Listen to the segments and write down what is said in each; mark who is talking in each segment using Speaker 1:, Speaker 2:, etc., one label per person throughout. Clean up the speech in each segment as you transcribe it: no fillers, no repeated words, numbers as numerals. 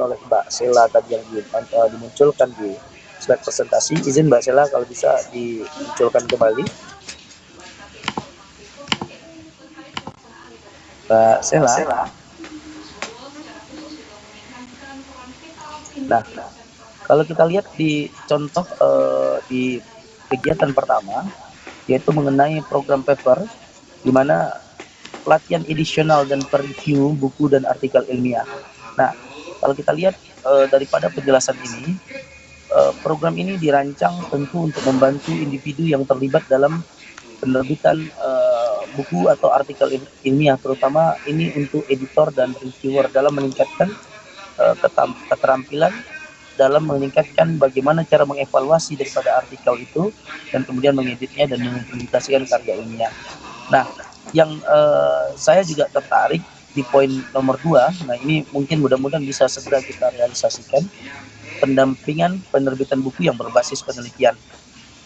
Speaker 1: oleh Mbak Sela tadi yang dimunculkan di slide presentasi. Izin Mbak Sela kalau bisa dimunculkan kembali. Mbak Sela. Nah, kalau kita lihat di contoh di kegiatan pertama, yaitu mengenai program paper, di mana pelatihan edisional dan review buku dan artikel ilmiah. Nah, kalau kita lihat daripada penjelasan ini, program ini dirancang tentu untuk membantu individu yang terlibat dalam penerbitan buku atau artikel ilmiah, terutama ini untuk editor dan reviewer dalam meningkatkan keterampilan dalam meningkatkan bagaimana cara mengevaluasi daripada artikel itu dan kemudian mengeditnya dan mempublikasikan karya ilmiah. Nah, yang saya juga tertarik di poin nomor 2, nah ini mungkin mudah-mudahan bisa segera kita realisasikan, pendampingan penerbitan buku yang berbasis penelitian.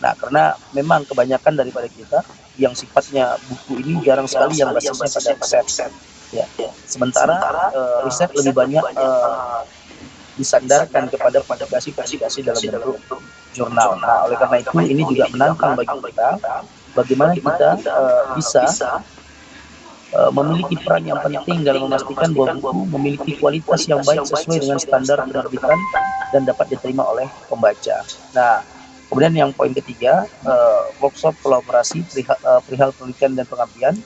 Speaker 1: Nah, karena memang kebanyakan daripada kita yang sifatnya buku ini jarang sekali yang basisnya pada riset. Ya. Sementara riset lebih banyak disandarkan kepada publikasi-publikasi dalam bentuk jurnal. Nah, oleh karena itu ini juga menantang bagi kita bagaimana kita bisa memiliki peran yang penting dalam memastikan bahwa buku memiliki kualitas yang baik sesuai dengan standar penerbitan dan dapat diterima oleh pembaca. Nah, kemudian yang poin ketiga, workshop kolaborasi perihal penelitian dan pengabdian.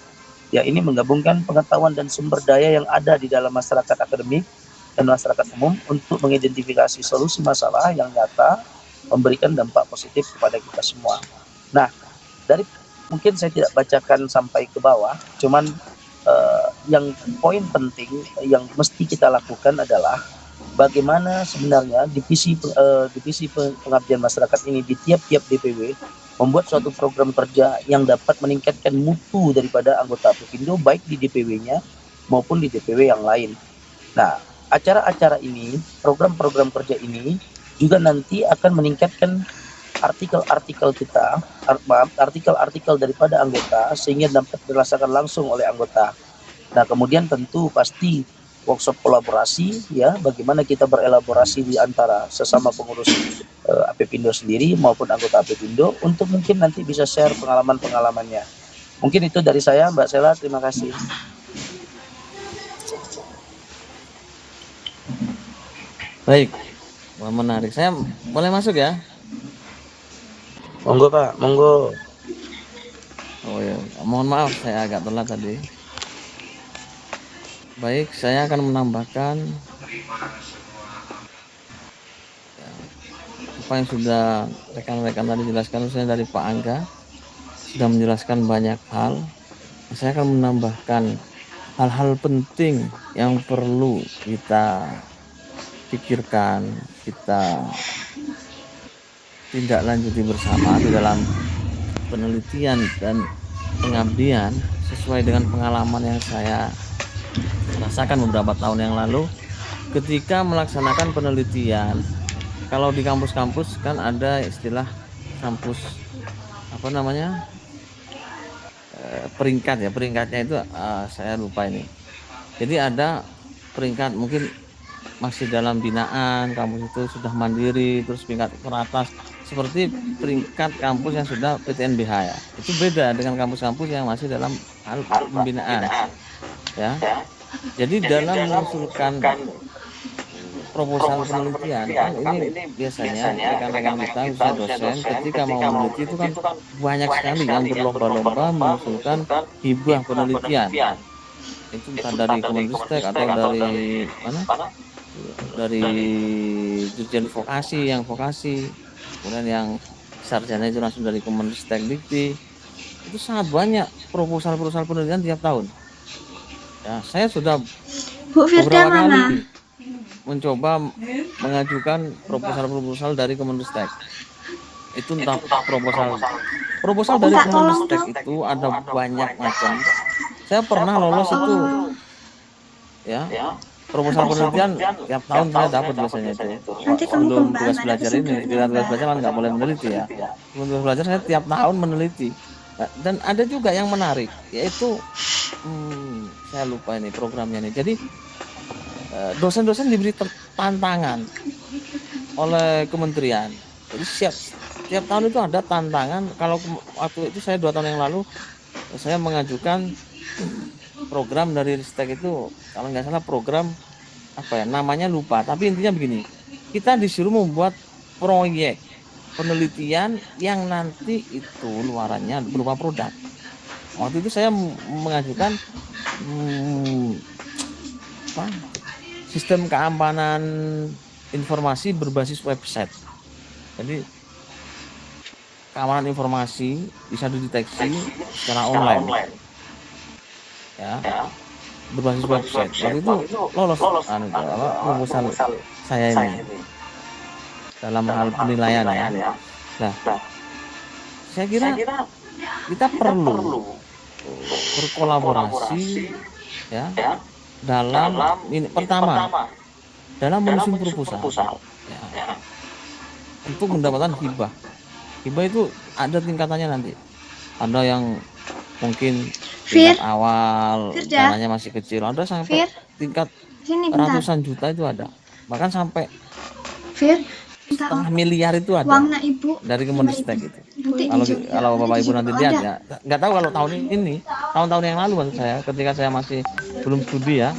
Speaker 1: Ya, ini menggabungkan pengetahuan dan sumber daya yang ada di dalam masyarakat akademik dan masyarakat umum untuk mengidentifikasi solusi masalah yang nyata, memberikan dampak positif kepada kita semua. Nah, dari mungkin saya tidak bacakan sampai ke bawah, cuman yang poin penting yang mesti kita lakukan adalah bagaimana sebenarnya divisi pengabdian masyarakat ini di tiap-tiap DPW membuat suatu program kerja yang dapat meningkatkan mutu daripada anggota Apipindo baik di DPW-nya maupun di DPW yang lain. Nah, acara-acara ini, program-program kerja ini juga nanti akan meningkatkan artikel-artikel kita, artikel-artikel daripada anggota sehingga dapat dirasakan langsung oleh anggota. Nah, kemudian tentu pasti workshop kolaborasi, ya, bagaimana kita berelaborasi di antara sesama pengurus Apipindo sendiri maupun anggota Apipindo untuk mungkin nanti bisa share pengalaman-pengalamannya. Mungkin itu dari saya, Mbak Sela, terima kasih.
Speaker 2: Baik, menarik. Saya boleh masuk ya?
Speaker 1: Monggo Pak, monggo.
Speaker 2: Oh ya, mohon maaf saya agak telat tadi. Baik, saya akan menambahkan apa yang sudah rekan-rekan tadi jelaskan, khususnya dari Pak Angga sudah menjelaskan banyak hal. Saya akan menambahkan hal-hal penting yang perlu kita pikirkan, kita tindak lanjuti bersama di dalam penelitian dan pengabdian sesuai dengan pengalaman yang saya rasakan beberapa tahun yang lalu ketika melaksanakan penelitian. Kalau di kampus-kampus kan ada istilah kampus apa namanya, peringkat ya, peringkatnya itu saya lupa ini. Jadi ada peringkat mungkin masih dalam binaan, kampus itu sudah mandiri, terus peringkat teratas seperti peringkat kampus yang sudah PTNBH ya. Itu beda dengan kampus-kampus yang masih dalam hal pembinaan ya. Jadi dalam mengusulkan proposal penelitian kan ini biasanya rekan-rekan kita khususnya dosen ketika mau meneliti itu kan banyak sekali yang berlomba-lomba mengusulkan hibah penelitian. Itu entah dari Kemendikbud atau dari mana? Dari Dirjen Vokasi yang vokasi, kemudian yang sarjana itu langsung dari Kemendikbud. Itu sangat banyak proposal-proposal penelitian tiap tahun. Ya, saya sudah beberapa kali mencoba mengajukan proposal-proposal dari Kemendikbud. Itu entah proposal dari Kemendikbud itu ada banyak macam. Saya pernah lolos itu ya. Proposal penelitian tiap tahun saya dapat biasanya itu. Sebelum tugas belajar ini, tugas belajar kan nggak boleh meneliti ya. Sebelum tugas belajar saya tiap tahun meneliti. Dan ada juga yang menarik, yaitu saya lupa ini programnya nih. Jadi dosen-dosen diberi tantangan oleh kementerian. Jadi setiap tahun itu ada tantangan. Kalau waktu itu saya 2 tahun yang lalu saya mengajukan program dari Ristek itu, kalau nggak salah program apa ya namanya lupa, tapi intinya begini, kita disuruh membuat proyek penelitian yang nanti itu luarannya berupa produk. Waktu itu saya mengajukan sistem keamanan informasi berbasis website. Jadi keamanan informasi bisa dideteksi secara online, ya, berbasis website. Waktu itu lolos proposal saya ini dalam hal penilaian ya. Nah, saya kira kita perlu berkolaborasi ya dalam ini pertama dalam menyusun proposal ya, untuk mendapatkan hibah. Hibah itu ada tingkatannya nanti. Ada yang mungkin tingkat awal dananya masih kecil, ada sampai tingkat ratusan juta itu ada, bahkan sampai setengah miliar itu ada dari Kemenristek itu. Kalau Bapak Ibu nanti lihat ya, nggak tahu kalau tahun-tahun yang lalu maksud saya, ketika saya masih belum studi ya,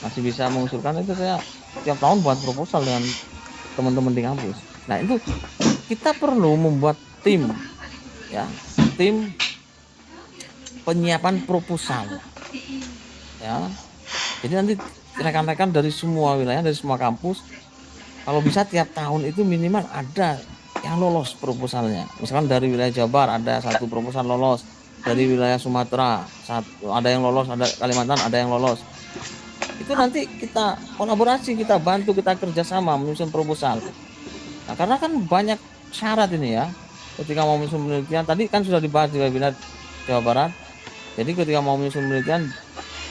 Speaker 2: masih bisa mengusulkan itu, saya tiap tahun buat proposal dengan teman-teman di kampus. Nah itu kita perlu membuat tim ya, tim penyiapan proposal ya. Jadi nanti rekan-rekan dari semua wilayah, dari semua kampus, kalau bisa tiap tahun itu minimal ada yang lolos proposalnya. Misalkan dari wilayah Jawa Barat ada 1 proposal lolos, dari wilayah Sumatera ada yang lolos, ada Kalimantan ada yang lolos. Itu nanti kita kolaborasi, kita bantu, kita kerjasama menyusun proposal. Nah, karena kan banyak syarat ini ya, ketika mau menyusun penelitian. Tadi kan sudah dibahas di webinar Jawa Barat. Jadi ketika mau menyusun penelitian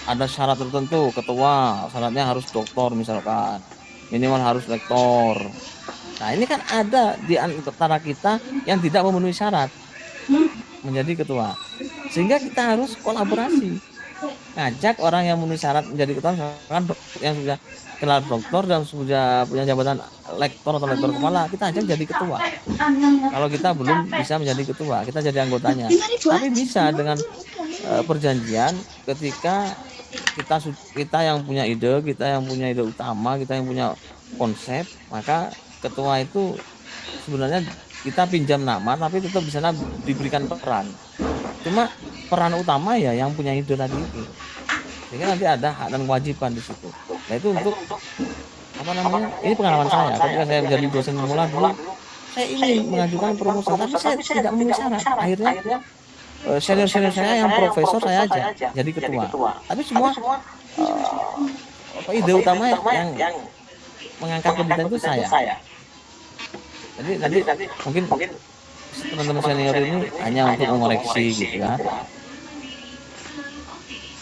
Speaker 2: ada syarat tertentu, ketua syaratnya harus doktor misalkan, minimal harus lektor. Nah ini kan ada di antara kita yang tidak memenuhi syarat menjadi ketua, sehingga kita harus kolaborasi, ngajak orang yang memenuhi syarat menjadi ketua, misalkan yang sudah gelar doktor dan sudah punya jabatan lektor atau lektor kepala, kita ajak jadi ketua. Kalau kita belum bisa menjadi ketua, kita jadi anggotanya. Tapi bisa dengan perjanjian, ketika kita yang punya ide, kita yang punya ide utama, kita yang punya konsep, maka ketua itu sebenarnya kita pinjam nama, tapi tetap di sana diberikan peran. Cuma peran utama ya yang punya ide tadi itu. Sehingga nanti ada hak dan kewajiban di situ. Nah itu untuk apa namanya? Ini pengalaman saya ketika saya menjadi dosen pemula dulu, saya ingin mengajukan proposal, tapi saya tidak memenuhi syarat. Akhirnya senior saya yang profesor saya aja jadi ketua. Tapi semua ide utama yang mengangkat penelitian itu saya. Jadi nanti mungkin teman-teman senior ini hanya untuk mengoreksi gitu kan.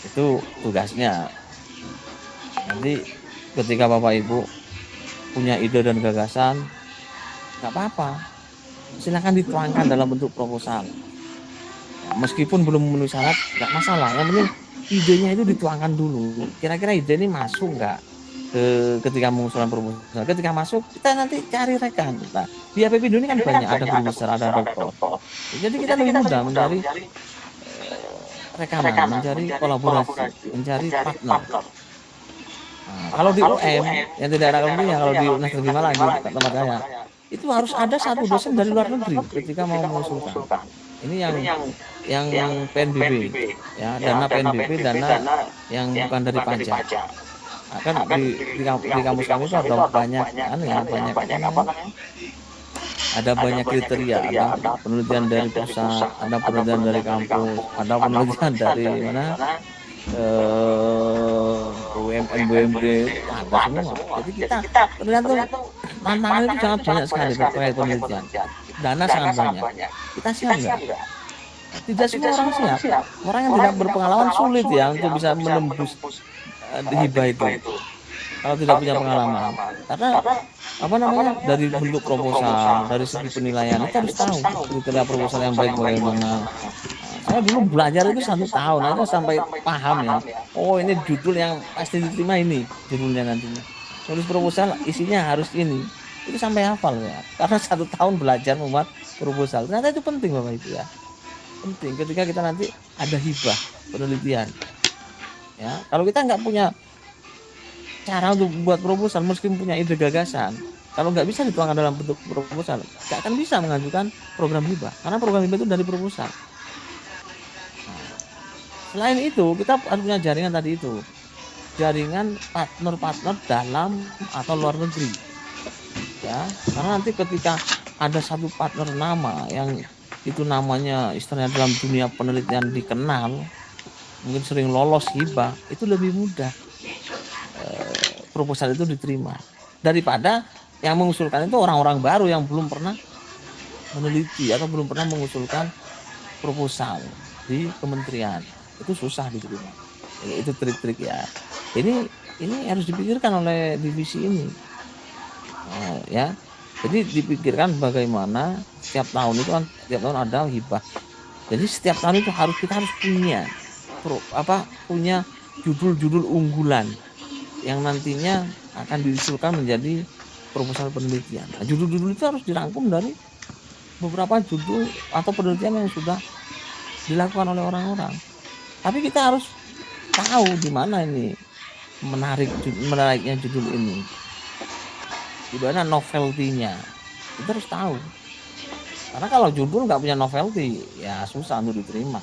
Speaker 2: Itu tugasnya. Nanti ketika Bapak Ibu punya ide dan gagasan, nggak apa-apa, silakan dituangkan dalam bentuk proposal. Meskipun belum memenuhi syarat, nggak masalah. Yang penting idenya itu dituangkan dulu. Kira-kira ide ini masuk nggak ketika mengusulkan proposal? Ketika masuk, kita nanti cari rekan. Nah, di APPIndo ini kan banyak, ada guru besar, ada doktor. Jadi kita lebih mudah mencari rekanan, mencari kolaborasi, mencari partner. Nah, kalau di UM yang tidak ada kemudian, kalau di Universitas Gimana lagi tempat saya, itu harus ada 1 dosen dari luar negeri ketika mau mengusulkan. Ini yang PNBB ya, dana PNBB, dana yang bukan dari pajak. Nah, kan di kampus kami itu ada banyak ada banyak kriteria, ada penelitian dari pusat, ada penelitian dari kampus, ada penelitian dari mana BUMD, ada semua. Jadi kita ternyata tantangan itu sangat banyak sekali terkait penelitian. Dana sangat banyak. Kita siap nggak? Tidak semua orang siap. Orang yang tidak berpengalaman sulit ya untuk bisa menembus hibah itu. Kalau tidak punya pengalaman, karena apa namanya, dari bentuk proposal, dari segi penilaian kita harus tahu kriteria proposal yang baik bagaimana. Saya dulu belajar itu 1 tahun aja sampai paham ya. Oh ini judul yang pasti diterima ini judulnya nantinya. Nulis proposal isinya harus ini. Itu sampai hafal ya. Karena 1 tahun belajar membuat proposal. Ternyata itu penting Bapak Ibu ya. Penting ketika kita nanti ada hibah penelitian. Ya, kalau kita nggak punya cara untuk buat proposal, meskipun punya ide gagasan, kalau nggak bisa dituangkan dalam bentuk proposal, nggak akan bisa mengajukan program hibah. Karena program hibah itu dari proposal. Selain itu, kita harus punya jaringan tadi itu. Jaringan partner-partner dalam atau luar negeri. Ya, karena nanti ketika ada satu partner nama yang itu namanya istilahnya dalam dunia penelitian dikenal, mungkin sering lolos hibah, itu lebih mudah proposal itu diterima daripada yang mengusulkan itu orang-orang baru yang belum pernah meneliti atau belum pernah mengusulkan proposal di kementerian. Itu susah diterima. Itu trik-trik ya. Ini harus dipikirkan oleh divisi ini. Ya. Jadi dipikirkan bagaimana setiap tahun itu kan setiap tahun ada hibah. Jadi setiap tahun itu kita harus punya judul-judul unggulan yang nantinya akan diusulkan menjadi proposal penelitian. Nah, judul-judul itu harus dirangkum dari beberapa judul atau penelitian yang sudah dilakukan oleh orang-orang. Tapi kita harus tahu di mana ini menariknya judul ini, di mana novelty-nya. Kita harus tahu. Karena kalau judul nggak punya novelty, ya susah untuk diterima.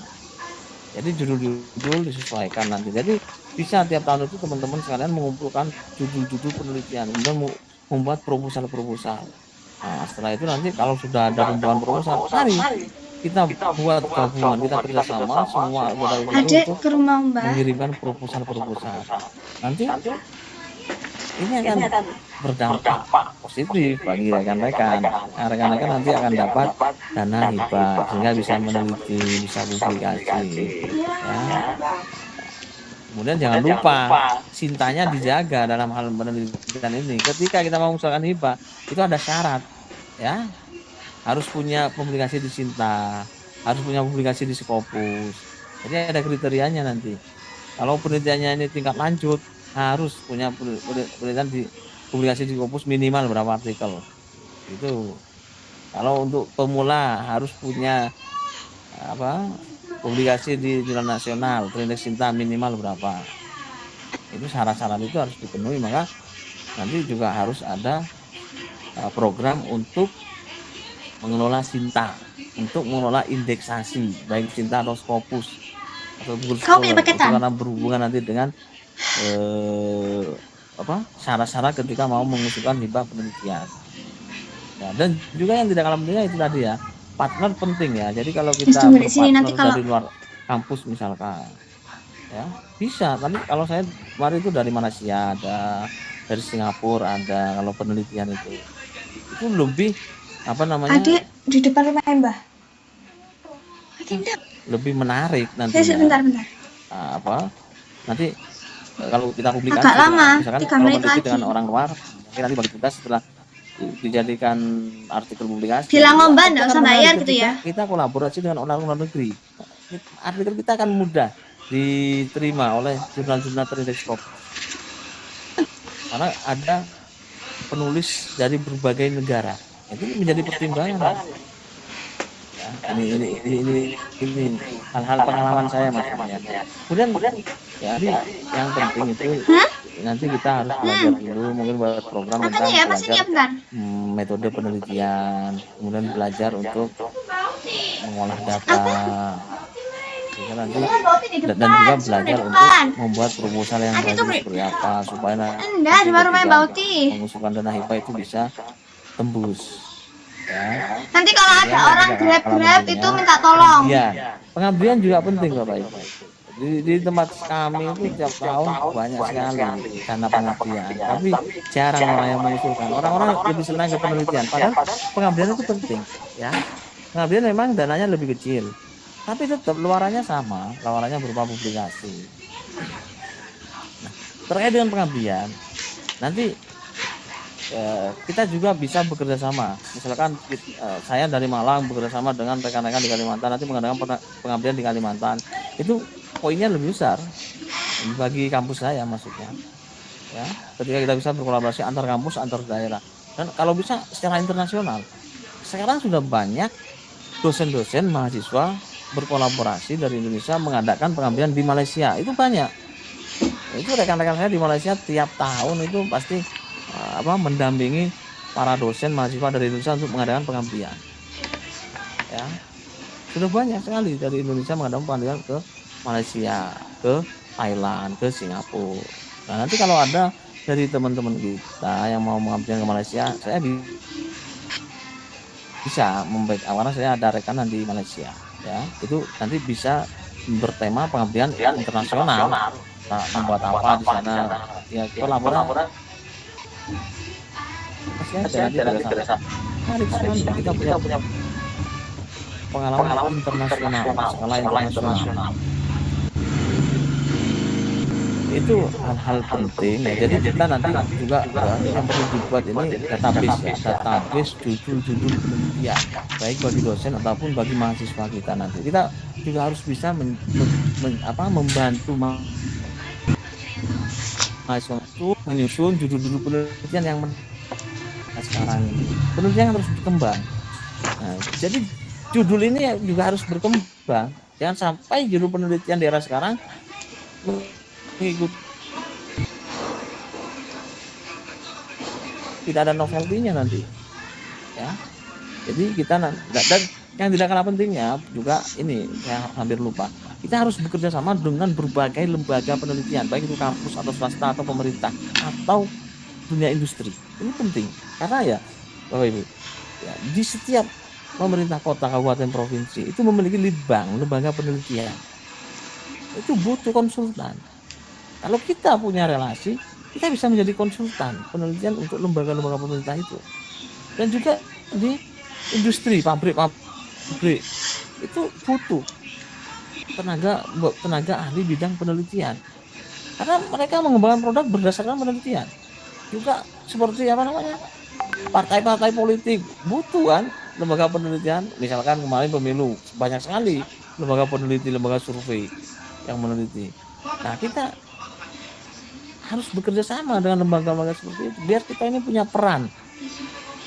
Speaker 2: Jadi judul-judul disesuaikan nanti. Jadi bisa tiap tahun itu teman-teman sekalian mengumpulkan judul-judul penelitian, kemudian membuat proposal-proposal. Nah, setelah itu nanti kalau sudah ada pembuatan proposal, mari kita buat gabungan, kita kerjasama semua anggota itu untuk mengirimkan proposal-proposal. Nanti ini akan berdampak positif bagi rekan-rekan. Nah, rekan-rekan nanti akan dapat dana hibah sehingga bisa meneliti, bisa publikasi. Ya. Kemudian jangan lupa cintanya dijaga dalam hal penelitian ini. Ketika kita mau mengusulkan hibah, itu ada syarat, ya. Harus punya publikasi di Sinta, harus punya publikasi di Scopus. Jadi ada kriterianya nanti. Kalau penelitiannya ini tingkat lanjut, harus punya penelitian di publikasi di Scopus minimal berapa artikel. Itu. Kalau untuk pemula harus punya publikasi di jurnal nasional, terindeks Sinta minimal berapa. Itu syarat-syarat itu harus dipenuhi, maka nanti juga harus ada program untuk mengelola Sinta, untuk mengelola indeksasi baik Sinta atau Scopus atau Google Scholar. Itu karena berhubungan nanti dengan syarat-syarat ketika mau mengusulkan hibah penelitian. Ya, dan juga yang tidak kalah pentingnya itu tadi ya, partner penting ya. Jadi kalau kita berpartner dari luar kampus misalkan, ya bisa. Tapi kalau saya kemarin itu dari Malaysia ada, dari Singapura ada. Kalau penelitian itu lebih
Speaker 3: Adik di depan rumah Mbah.
Speaker 2: Lebih menarik nanti.
Speaker 3: Sebentar.
Speaker 2: Nanti kalau kita publikasi,
Speaker 3: agak lama,
Speaker 2: misalkan kalau peneliti dengan orang luar, mungkin nanti bagi tugas setelah dijadikan artikel publikasi.
Speaker 3: Bilang ngomban nggak usah bayar gitu ya.
Speaker 2: Kita kolaborasi dengan orang luar negeri. Artikel kita akan mudah diterima oleh jurnal-jurnal terindeks Scopus. Karena ada penulis dari berbagai negara. Itu menjadi pertimbangan. Ya, ini hal-hal pengalaman saya maksudnya. Kemudian ya yang penting itu nanti kita harus belajar dulu, mungkin buat program tentang belajar metode penelitian, kemudian belajar untuk mengolah data, nanti dan juga belajar untuk membuat proposal yang baik seperti apa supaya nanti mengusulkan dana hibah itu bisa tembus. Ya.
Speaker 3: Nanti kalau ada orang grab itu minta tolong.
Speaker 2: Pengabdian juga penting Bapak Ibu. Di tempat kami itu tiap tahun banyak sekali dana pengabdian, tapi jarang orang yang mengusulkan. Orang-orang lebih senang ke penelitian, padahal pengabdian itu penting. Ya, pengabdian memang dananya lebih kecil, tapi tetap luarannya sama, luarannya berupa publikasi. Nah, terkait dengan pengabdian, nanti kita juga bisa bekerja sama. Misalkan saya dari Malang bekerja sama dengan rekan-rekan di Kalimantan, nanti mengadakan pengabdian di Kalimantan. Itu poinnya lebih besar bagi kampus saya maksudnya. Ya, ketika kita bisa berkolaborasi antar kampus, antar daerah. Dan kalau bisa secara internasional. Sekarang sudah banyak dosen-dosen mahasiswa berkolaborasi dari Indonesia mengadakan pengabdian di Malaysia. Itu banyak. Itu rekan-rekan saya di Malaysia tiap tahun itu pasti mendampingi para dosen mahasiswa dari Indonesia untuk mengadakan pengabdian. Ya, sudah banyak sekali dari Indonesia mengadakan pengabdian ke Malaysia, ke Thailand, ke Singapura. Nah, nanti kalau ada dari teman-teman kita yang mau mengabdian ke Malaysia, saya bisa karena saya ada rekanan di Malaysia. Ya, itu nanti bisa bertema pengabdian internasional. Nah, membuat apa di sana? Ya, kolaborasi. Menarik sekali kita punya pengalaman internasional, skala internasional. Itu hal-hal penting ya. Jadi kita nanti juga yang perlu dibuat ini database judul-judul penelitian, baik bagi dosen ataupun bagi mahasiswa kita nanti. Kita juga harus bisa membantu mahasiswa itu menyusun judul-judul penelitian yang sekarang ini. Penelitian harus berkembang. Nah, jadi judul ini juga harus berkembang. Jangan sampai judul penelitian di era sekarang mengikut tidak ada novelty-nya nanti. Ya. Jadi kita dan yang tidak kalah pentingnya juga ini saya hampir lupa. Kita harus bekerja sama dengan berbagai lembaga penelitian, baik itu kampus atau swasta atau pemerintah atau dunia industri. Ini penting karena ya Bapak Ibu, ya, di setiap pemerintah kota, kabupaten, provinsi itu memiliki litbang, lembaga penelitian. Itu butuh konsultan. Kalau kita punya relasi, kita bisa menjadi konsultan penelitian untuk lembaga-lembaga pemerintah itu. Dan juga di industri, pabrik itu butuh tenaga ahli bidang penelitian. Karena mereka mengembangkan produk berdasarkan penelitian. Juga seperti partai-partai politik butuh kan lembaga penelitian. Misalkan kemarin pemilu banyak sekali lembaga peneliti, lembaga survei yang meneliti. Nah, kita harus bekerja sama dengan lembaga-lembaga seperti itu biar kita ini punya peran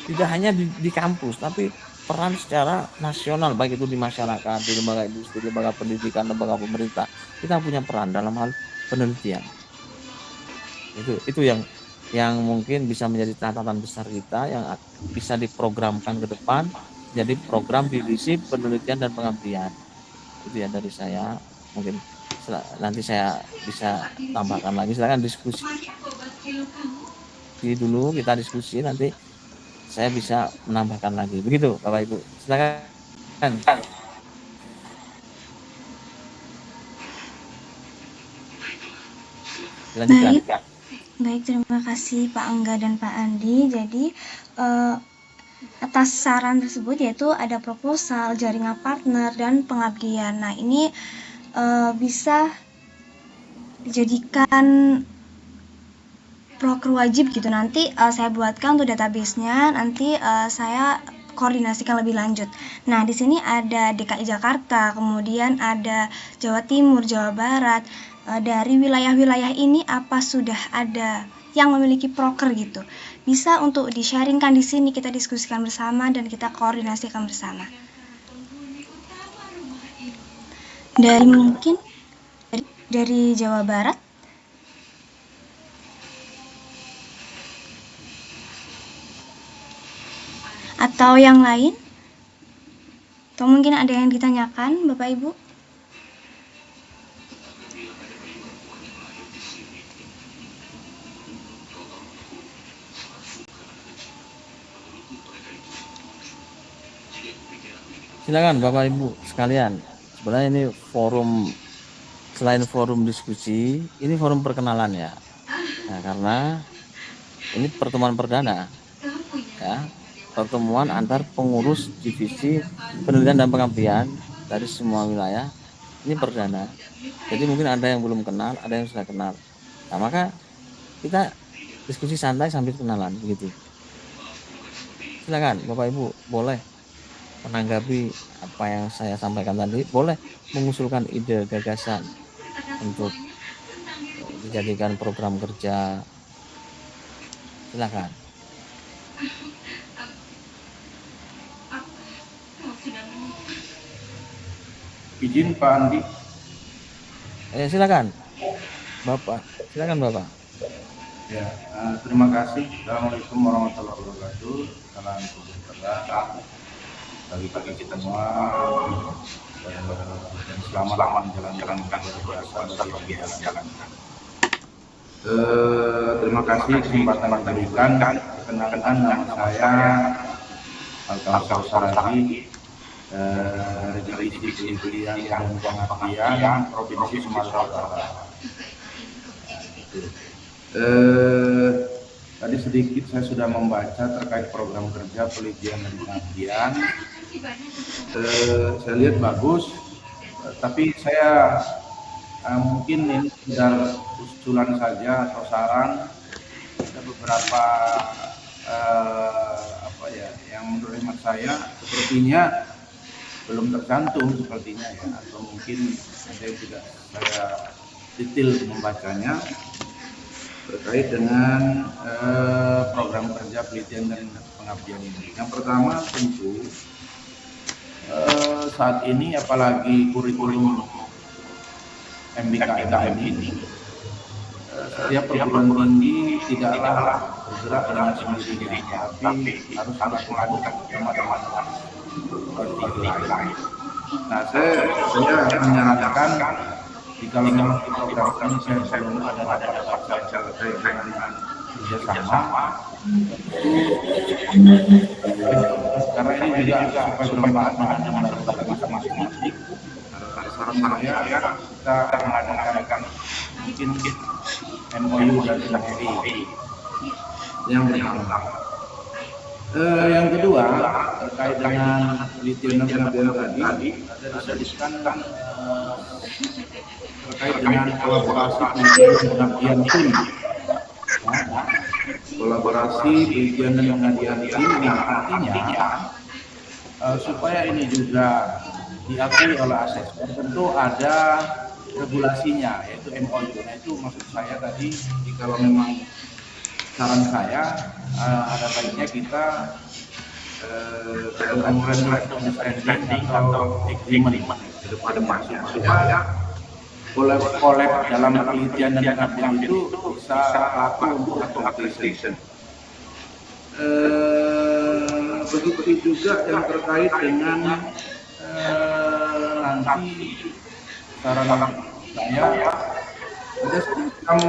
Speaker 2: tidak hanya di kampus tapi peran secara nasional, baik itu di masyarakat, di lembaga industri, lembaga pendidikan, lembaga pemerintah. Kita punya peran dalam hal penelitian. Itu yang mungkin bisa menjadi catatan besar kita yang bisa diprogramkan ke depan jadi program divisi penelitian dan pengabdian. Itu ya dari saya. Mungkin nanti saya bisa tambahkan lagi. Silakan diskusi dulu, kita diskusi, nanti saya bisa menambahkan lagi. Begitu Bapak Ibu, silakan.
Speaker 3: Baik, terima kasih Pak Angga dan Pak Andi. Jadi atas saran tersebut yaitu ada proposal, jaringan partner, dan pengabdian. Nah, ini bisa dijadikan proker wajib gitu. Nanti saya buatkan untuk database-nya, nanti saya koordinasikan lebih lanjut. Nah, di sini ada DKI Jakarta, kemudian ada Jawa Timur, Jawa Barat. Dari wilayah-wilayah ini apa sudah ada yang memiliki proker gitu. Bisa untuk di-sharingkan di sini, kita diskusikan bersama dan kita koordinasikan bersama. Dari Jawa Barat. Atau yang lain? Atau mungkin ada yang ditanyakan, Bapak Ibu?
Speaker 2: Silakan Bapak Ibu sekalian. Sebenarnya ini selain forum diskusi, ini forum perkenalan ya. Nah, karena ini pertemuan perdana, ya, pertemuan antar pengurus divisi penelitian dan pengabdian dari semua wilayah. Ini perdana. Jadi mungkin ada yang belum kenal, ada yang sudah kenal. Nah, maka kita diskusi santai sambil kenalan begitu. Silakan Bapak Ibu, boleh menanggapi apa yang saya sampaikan tadi, boleh mengusulkan ide gagasan untuk dijadikan program kerja. Silakan.
Speaker 4: Izin Pak Andi.
Speaker 2: Silakan Bapak. Silakan Bapak.
Speaker 4: Ya, terima kasih. Assalamualaikum warahmatullahi wabarakatuh. Salam sejahtera bagi kita semua dan selamat menjalankan ibadah bagi jalan. Terima kasih kesempatan yang diberikan. Perkenalkan, nama saya Al-Kausar Saragi dari Divisi Pendidikan dan Pengabdian Provinsi Sumatera Utara. Tadi sedikit saya sudah membaca terkait program kerja pelitian dan pengabdian. Saya lihat bagus, tapi saya mungkin ini sekedar usulan saja atau saran. Ada beberapa yang menurut hemat saya sepertinya belum tercantum sepertinya ya, atau mungkin ada yang tidak saya detail membacanya terkait dengan program kerja pelitian dan pengabdian ini. Yang pertama tentu saat ini apalagi kurikulum MBKM ini, setiap perguruan tinggi tidaklah bergerak dengan sendirinya, tapi harus melakukan teman-teman perguruan lain. Nah, saya menyarankan jika memang di program ini saya belum ada rapat terkait dengan kerjasama, karena ini juga supaya bermanfaat dengan masing-masing. Saran saya kita mengadakan mungkin MOU dan MOI yang bersama. Yang kedua terkait dengan pelitian dan pengabdian tadi, ada disebutkan terkait dengan kolaborasi pelitian dan pengabdian tim. Kolaborasi pelitian dan pengabdian tim, artinya supaya ini juga diakui oleh asesor, tentu ada regulasinya, yaitu MOU. Nah, itu maksud saya tadi, kalau memang saran saya ada baiknya kita memorandum understanding atau agreement ke depan supaya kolab dalam penelitian dan pengabdian itu bisa laku untuk accreditation. Begitu juga yang terkait dengan nanti saran saya ada semacam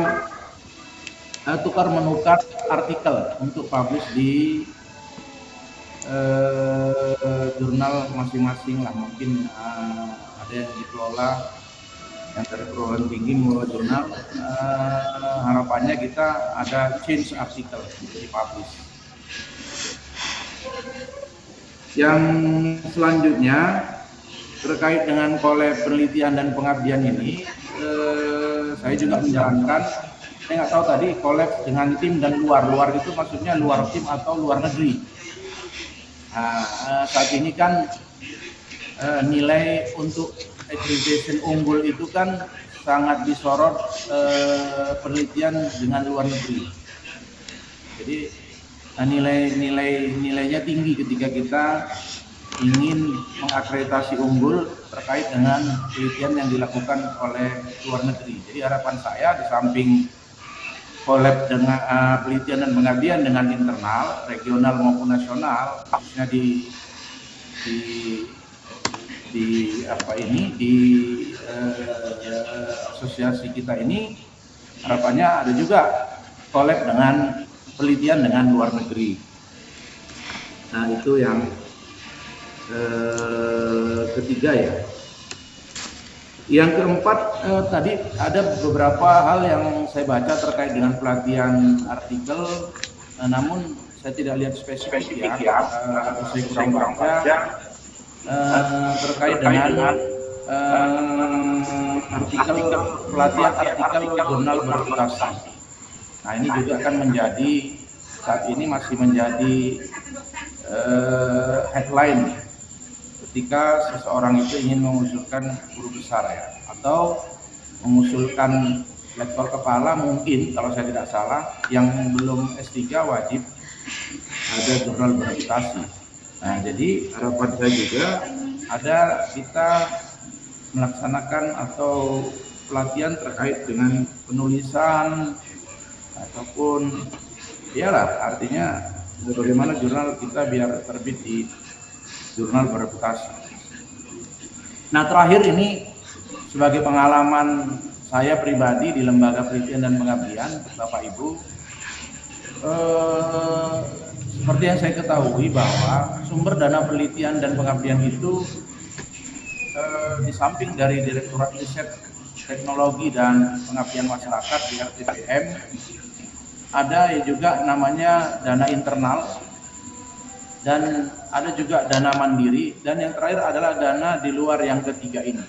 Speaker 4: tukar menukar artikel untuk publish di jurnal masing-masing lah, mungkin ada yang dikelola yang dari perguruan tinggi mengelola jurnal. Harapannya kita ada change artikel untuk dipublish. Yang selanjutnya terkait dengan kolab penelitian dan pengabdian ini, saya juga menjalankan. Saya nggak tahu tadi kolab dengan tim dan luar itu maksudnya luar tim atau luar negeri. Nah, saat ini kan nilai untuk accreditation unggul itu kan sangat disorot penelitian dengan luar negeri. Jadi nilainya tinggi ketika kita ingin mengakreditasi unggul terkait dengan penelitian yang dilakukan oleh luar negeri. Jadi harapan saya di samping kolab dengan penelitian dan pengabdian dengan internal, regional maupun nasional, khususnya di asosiasi kita ini, harapannya ada juga kolab dengan penelitian dengan luar negeri. Nah, itu yang ketiga ya. Yang keempat, tadi ada beberapa hal yang saya baca terkait dengan pelatihan artikel, namun saya tidak lihat spesifik ya, atau saya kurang baca terkait dengan artikel pelatihan artikel jurnal berputasi. Nah, ini juga akan menjadi saat ini masih menjadi headline ketika seseorang itu ingin mengusulkan guru besar ya, atau mengusulkan lektor kepala mungkin kalau saya tidak salah yang belum S3 wajib ada jurnal bereputasi. Nah, jadi harapan saya juga ada kita melaksanakan atau pelatihan terkait dengan penulisan ataupun iyalah artinya bagaimana jurnal kita biar terbit di jurnal bereputasi. Nah, terakhir ini sebagai pengalaman saya pribadi di Lembaga Penelitian dan Pengabdian, Bapak Ibu, seperti yang saya ketahui bahwa sumber dana penelitian dan pengabdian itu di samping dari Direktorat Riset Teknologi dan Pengabdian Masyarakat di RTPM, ada juga namanya dana internal dan ada juga dana mandiri, dan yang terakhir adalah dana di luar yang ketiga ini,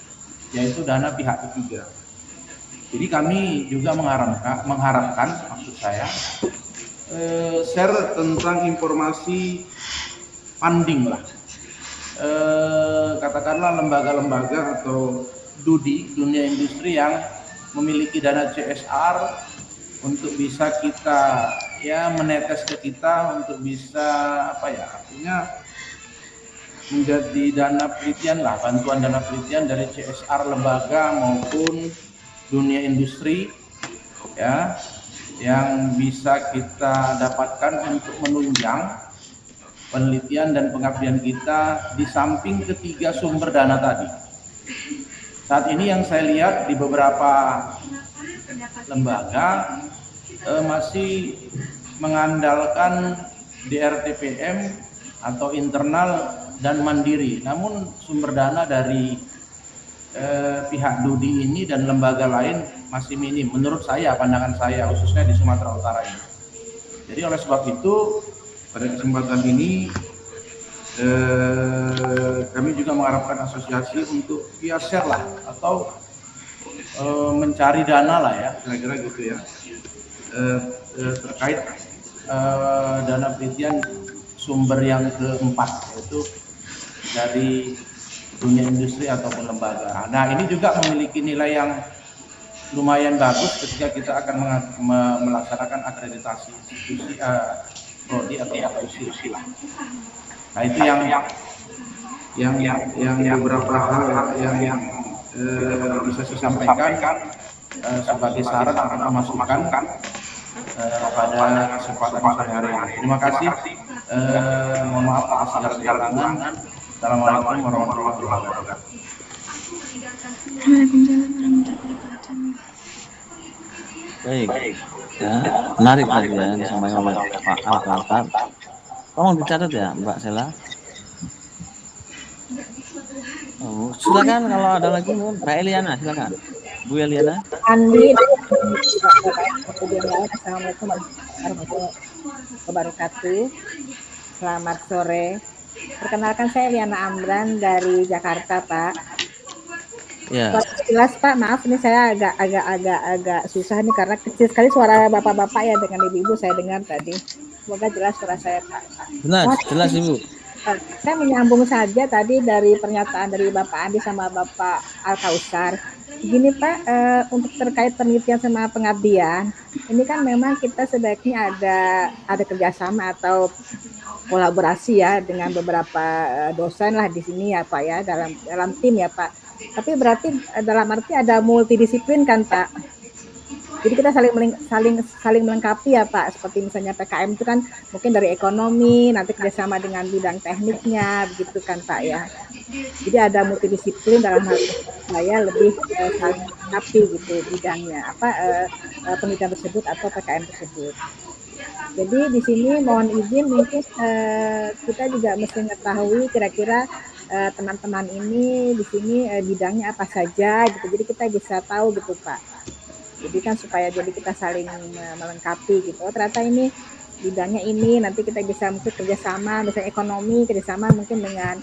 Speaker 4: yaitu dana pihak ketiga. Jadi kami juga mengharapkan maksud saya share tentang informasi funding lah, katakanlah lembaga-lembaga atau DUDI, dunia industri yang memiliki dana CSR untuk bisa kita ya menetes ke kita untuk bisa apa ya artinya menjadi dana penelitian lah, bantuan dana penelitian dari CSR lembaga maupun dunia industri ya yang bisa kita dapatkan untuk menunjang penelitian dan pengabdian kita di samping ketiga sumber dana tadi. Saat ini yang saya lihat di beberapa lembaga masih mengandalkan DRTPM atau internal dan mandiri. Namun sumber dana dari pihak DUDI ini dan lembaga lain masih minim menurut saya, pandangan saya khususnya di Sumatera Utara ini. Jadi oleh sebab itu pada kesempatan ini kami juga mengharapkan asosiasi untuk via share lah atau mencari dana lah ya kira-kira gitu ya terkait dana penelitian sumber yang keempat yaitu dari dunia industri ataupun lembaga. Nah, ini juga memiliki nilai yang lumayan bagus ketika kita akan melaksanakan akreditasi institusi prodi atau institusi lah. Nah, itu yang beberapa hal yang bisa saya sampaikan sebagai saran atau masukan pada kesempatan sore hari ini. Terima kasih. Mohon maaf atas segala kekurangan. Assalamualaikum warahmatullahi wabarakatuh.
Speaker 2: Baik, ya, menarik tadi ya yang disampaikan oleh Pak Al-Khattab. Tolong dicatat ya, Mbak Sela. Oh, silakan kalau ada lagi, Mbak Eliana, silakan. Bu Eliana.
Speaker 5: Andi, Assalamualaikum warahmatullahi wabarakatuh. Selamat sore. Perkenalkan saya Liana Amran dari Jakarta, Pak.
Speaker 2: Ya.
Speaker 5: Jelas Pak, maaf ini saya agak susah nih karena kecil sekali suara bapak-bapak ya dengan ibu-ibu saya dengar tadi. Semoga jelas suara saya Pak.
Speaker 2: Benar, jelas Ibu.
Speaker 5: Saya menyambung saja tadi dari pernyataan dari Bapak Andi sama Bapak Al-Kausar. Gini Pak, untuk terkait penelitian sama pengabdian, ini kan memang kita sebaiknya ada kerjasama atau kolaborasi ya dengan beberapa dosen lah di sini ya Pak ya dalam tim ya Pak. Tapi berarti dalam arti ada multidisiplin kan Pak. Jadi kita saling melengkapi ya Pak. Seperti misalnya PKM itu kan mungkin dari ekonomi, nanti kerjasama dengan bidang tekniknya, begitu kan Pak ya. Jadi ada multidisiplin dalam hal saya lebih saling melengkapi gitu bidangnya penelitian tersebut atau PKM tersebut. Jadi di sini mohon izin mungkin kita juga mesti mengetahui kira-kira teman-teman ini di sini bidangnya apa saja gitu. Jadi kita bisa tahu gitu Pak. Jadi kan supaya jadi kita saling melengkapi gitu. Oh ternyata ini bidangnya ini, nanti kita bisa mungkin kerjasama, misalnya ekonomi kerjasama mungkin dengan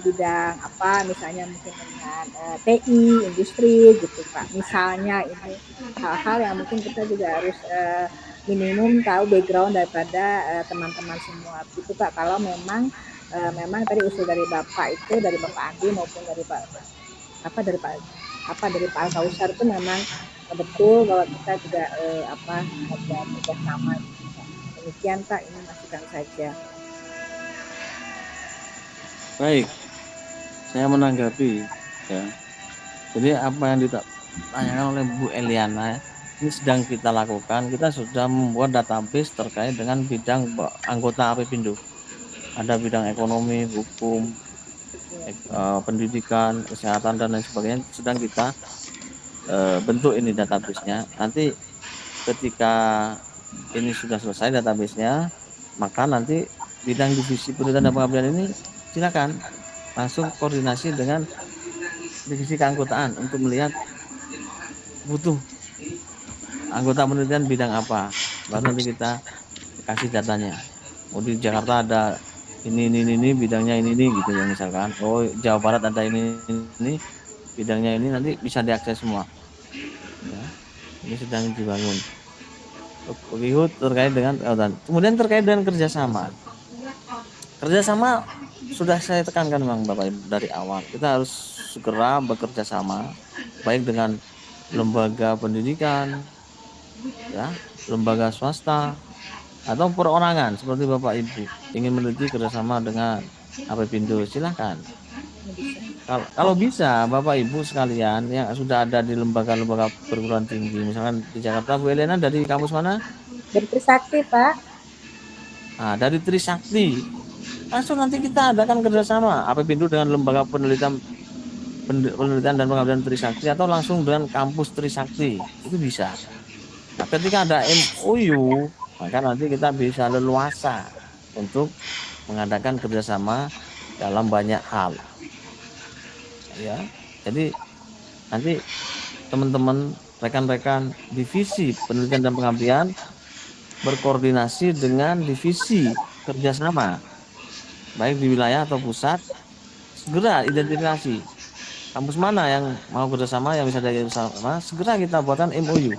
Speaker 5: bidang apa, misalnya mungkin dengan TI, industri gitu Pak. Misalnya ini hal-hal yang mungkin kita juga harus minimum tahu background daripada teman-teman semua gitu Pak. Kalau memang memang tadi usul dari Bapak itu, dari Bapak Andi maupun dari Pak dari Pak Al-Kausar itu memang betul bahwa kita juga ada kerjasama. Demikian Pak, ini masukan saja.
Speaker 2: Baik, saya menanggapi ya. Jadi apa yang ditanyakan oleh Bu Eliana ini sedang kita lakukan. Kita sudah membuat database terkait dengan bidang anggota APPINDO. Ada bidang ekonomi, hukum, pendidikan, kesehatan dan lain sebagainya. Sedang kita bentuk ini database-nya. Nanti ketika ini sudah selesai database-nya, maka nanti bidang divisi penelitian dan pengabdian ini silakan langsung koordinasi dengan divisi keanggotaan untuk melihat butuh anggota penelitian bidang apa, baru nanti kita kasih datanya. Oh, di Jakarta ada ini bidangnya ini gitu ya, misalkan Jawa Barat ada ini bidangnya ini, nanti bisa diakses semua ya. Ini sedang dibangun terkait dengan kemudian terkait dengan kerjasama sudah saya tekankan memang Bapak Ibu dari awal, kita harus segera bekerja sama baik dengan lembaga pendidikan ya, lembaga swasta atau perorangan seperti Bapak Ibu ingin meneliti kerjasama dengan APPINDO, silahkan. Kalau bisa Bapak Ibu sekalian yang sudah ada di lembaga-lembaga perguruan tinggi, misalkan di Jakarta, Bu Eliana dari kampus mana?
Speaker 5: Dari Trisakti Pak.
Speaker 2: Nah, dari Trisakti langsung nanti kita adakan kerjasama APPINDO dengan lembaga penelitian dan pengabdian Trisakti atau langsung dengan kampus Trisakti, itu bisa. Nah, ketika ada MOU, maka nanti kita bisa leluasa untuk mengadakan kerjasama dalam banyak hal. Ya, jadi nanti teman-teman rekan-rekan divisi penelitian dan pengabdian berkoordinasi dengan divisi kerjasama baik di wilayah atau pusat, segera identifikasi kampus mana yang mau kerjasama, yang bisa diajak bersama, segera kita buatkan MOU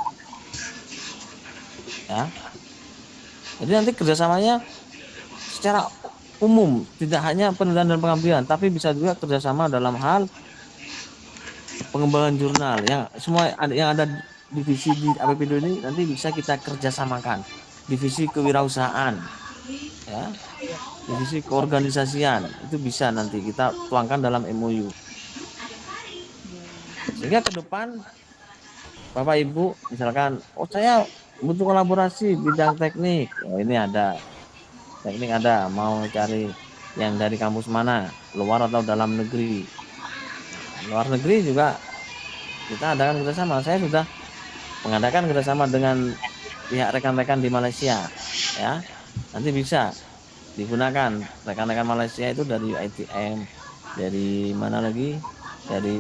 Speaker 2: ya. Jadi nanti kerjasamanya secara umum, tidak hanya penelitian dan pengabdian, tapi bisa juga kerjasama dalam hal pengembangan jurnal yang semua yang ada divisi di APPINDO ini nanti bisa kita kerjasamakan. Divisi kewirausahaan ya, divisi keorganisasian, itu bisa nanti kita tuangkan dalam MOU sehingga ke depan Bapak Ibu misalkan saya butuh kolaborasi bidang teknik, ini ada teknik, ada mau cari yang dari kampus mana, luar atau dalam negeri. Luar negeri juga kita adakan kerjasama. Saya sudah mengadakan kerjasama dengan pihak rekan-rekan di Malaysia ya, nanti bisa digunakan rekan-rekan Malaysia itu dari ITM, dari mana lagi, dari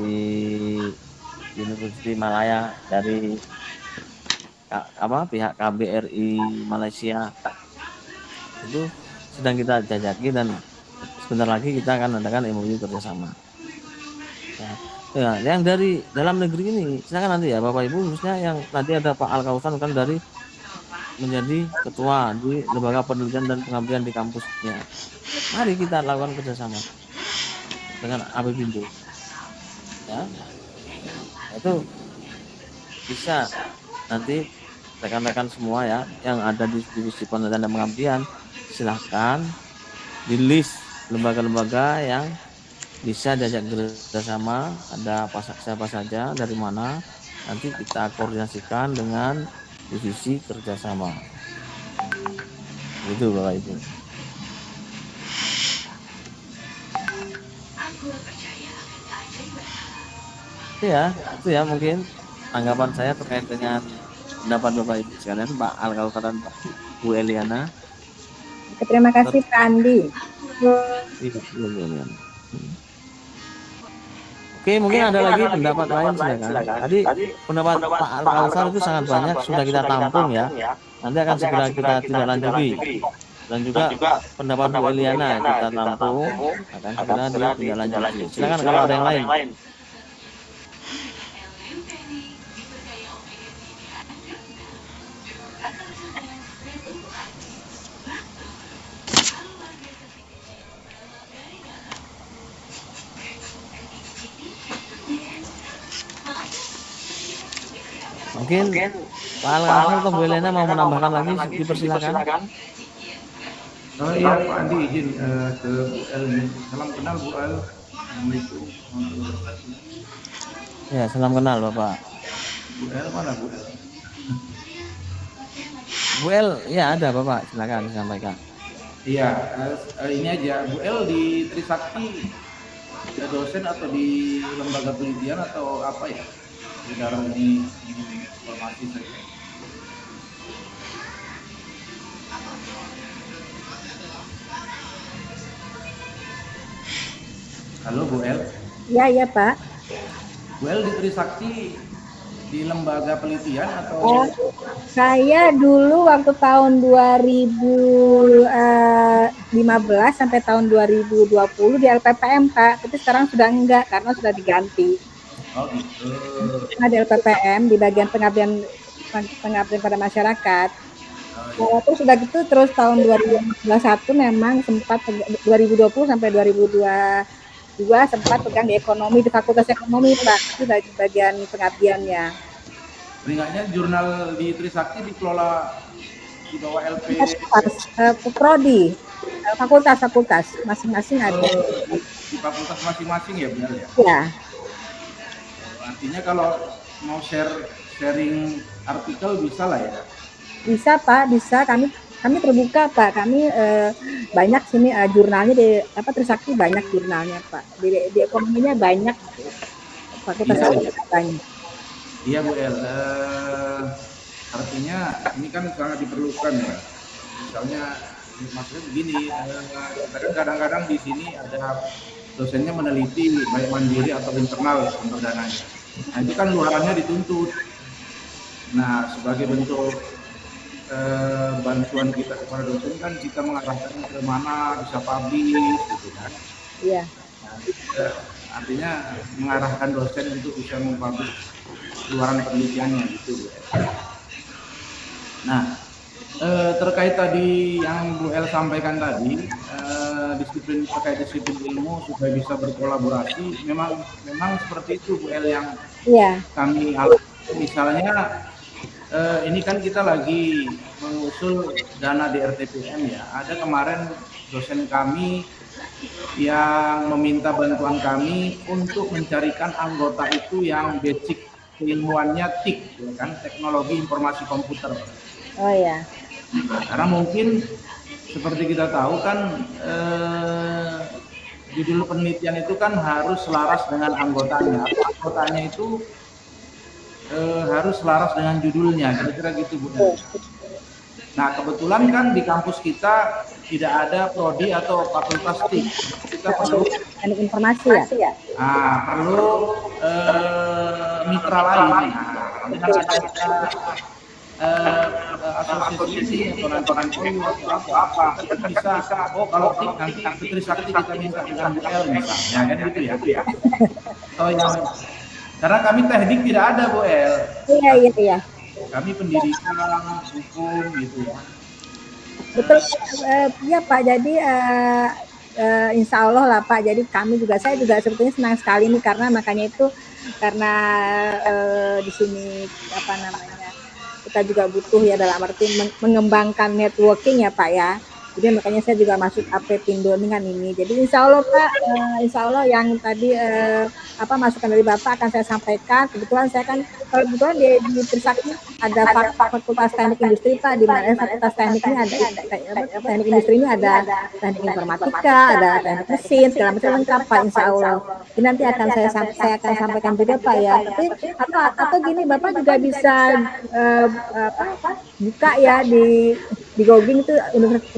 Speaker 2: University Malaya, dari pihak KBRI Malaysia, itu sedang kita jajaki dan sebentar lagi kita akan adakan MOU kerjasama ya. Yang dari dalam negeri ini silakan nanti ya Bapak Ibu, khususnya yang tadi ada Pak Al-Kausar kan dari menjadi ketua di lembaga penelitian dan pengabdian di kampusnya, mari kita lakukan kerjasama dengan APPINDO ya. Itu bisa nanti rekan-rekan semua ya yang ada di divisi penelitian dan pengabdian, silahkan di list lembaga-lembaga yang bisa diajak kerjasama, ada siapa saja, dari mana, nanti kita koordinasikan dengan divisi kerjasama. Itu Bapak Ibu. Itu ya mungkin tanggapan saya terkait dengan pendapat Bapak Ibu sekalian, Pak Al-Kausar dan Bu Eliana.
Speaker 5: Terima kasih Pak Andi.
Speaker 2: Oke, mungkin ada lagi pendapat lain, silakan. Tadi pendapat Pak Al-Kausar itu sangat banyak, sudah kita tampung ya. Nanti akan segera kita tindak lanjuti. Dan juga pendapat Bu Eliana kita tampung, akan segera tindak lanjuti. Silakan kalau ada yang lain. Mungkin Pak Al-Ghazal atau Bu Elena mau menambahkan lagi, dipersilakan.
Speaker 4: Oh iya Pak Andi izin ke Bu El ini. Salam kenal Bu El. Assalamualaikum warahmatullahi wabarakatuh.
Speaker 2: Ya, salam kenal Bapak.
Speaker 4: Bu El mana Bu El?
Speaker 2: Bu El, ya ada Bapak, silakan disampaikan.
Speaker 4: Iya, ini aja Bu El di Trisakti dosen atau di lembaga penelitian atau apa ya? Saudara ini informasi saja. Halo Bu El.
Speaker 5: Iya Pak.
Speaker 4: Bu El di Trisakti di lembaga penelitian atau?
Speaker 5: Oh, saya dulu waktu tahun 2015 sampai tahun 2020 di LPPM Pak, tapi sekarang sudah enggak karena sudah diganti.
Speaker 4: Oh gitu.
Speaker 5: Ada LPPM di bagian pengabdian pada masyarakat. Walaupun sudah gitu terus tahun 2021 memang sempat 2020 sampai 2022 sempat pegang di ekonomi di Fakultas Ekonomi Pak, itu bagian pengabdiannya.
Speaker 4: Peringatnya jurnal di Trisakti dikelola di bawah LP
Speaker 5: Prodi, fakultas masing-masing ada.
Speaker 4: Di fakultas masing-masing ya benar ya?
Speaker 5: Ya.
Speaker 4: Artinya kalau mau sharing artikel bisa lah ya? Bisa
Speaker 5: Pak, bisa. Kami terbuka Pak. Kami banyak sini jurnalnya di Trisakti banyak jurnalnya Pak. Di ekonominya banyak. Fakultas banyak.
Speaker 4: Iya Bu El, artinya ini kan sangat diperlukan ya. Misalnya maksudnya begini, kadang-kadang di sini ada dosennya meneliti baik mandiri atau internal sumber dananya. Nah itu kan luarannya dituntut. Nah sebagai bentuk bantuan kita kepada dosen kan kita mengarahkan ke mana bisa publish gitu kan. Iya. Nah, artinya mengarahkan dosen untuk bisa mempublish luaran penelitiannya gitu Bu El. Nah terkait tadi yang Bu El sampaikan tadi, terkait disiplin ilmu supaya bisa berkolaborasi, memang seperti itu Bu El yang kami alami. Misalnya ini kan kita lagi mengusul dana di RTPM ya. Ada kemarin dosen kami yang meminta bantuan kami untuk mencarikan anggota itu yang basic keilmuannya TIK, ya kan, teknologi informasi komputer.
Speaker 5: Oh ya.
Speaker 4: Karena mungkin seperti kita tahu kan judul penelitian itu kan harus selaras dengan anggotanya. Anggotanya itu harus selaras dengan judulnya, kira-kira gitu Bu. Nah kebetulan kan di kampus kita tidak ada prodi atau fakultas TIK. Kita perlu
Speaker 5: teknik informasi ya.
Speaker 4: Nah perlu mitra lain. Dengan asosiasi ini atau apa kita bisa kalau TIK nanti Trisakti kita minta dengan Bu El misalnya kan gitu ya. Oh yang karena kami teknik tidak ada Bu El.
Speaker 5: Iya.
Speaker 4: Kami pendidikan, hukum gitu ya.
Speaker 5: Betul ya Pak. Jadi insya Allah lah Pak. Jadi saya juga sebetulnya senang sekali nih karena makanya itu karena di sini kita juga butuh ya dalam arti mengembangkan networking ya Pak ya. Jadi makanya saya juga masuk AP Pindo ini. Jadi insya Allah Pak, insya Allah yang tadi masukan dari Bapak akan saya sampaikan. Kebetulan saya kan kebetulan di Trisakti ada Fakultas Teknik Industri Pak, di mana Fakultas Teknik ini ada teknik industri ini ada teknik informatika, ada teknik mesin, segala macam lengkap Pak insya Allah. Ini nanti akan saya akan sampaikan juga Pak ya. Tapi atau gini Bapak juga bisa buka ya di googling itu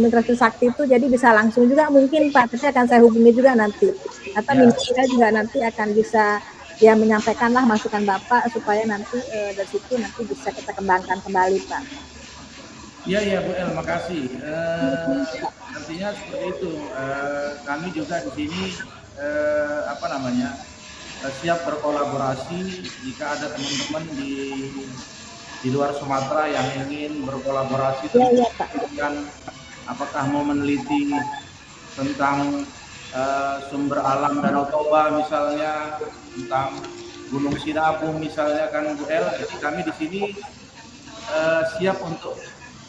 Speaker 5: Universitas Trisakti itu, jadi bisa langsung juga mungkin Pak, tapi akan saya hubungi juga nanti atau saya juga nanti akan bisa ya menyampaikanlah masukan Bapak supaya nanti dari situ nanti bisa kita kembangkan kembali Pak.
Speaker 4: Iya Bu El, makasih. Artinya seperti itu. Kami juga di sini siap berkolaborasi jika ada teman-teman di luar Sumatera yang ingin berkolaborasi dengan apakah mau meneliti tentang sumber alam Danau Toba misalnya, tentang Gunung Sinabung misalnya kan Bu El, jadi kami di sini siap untuk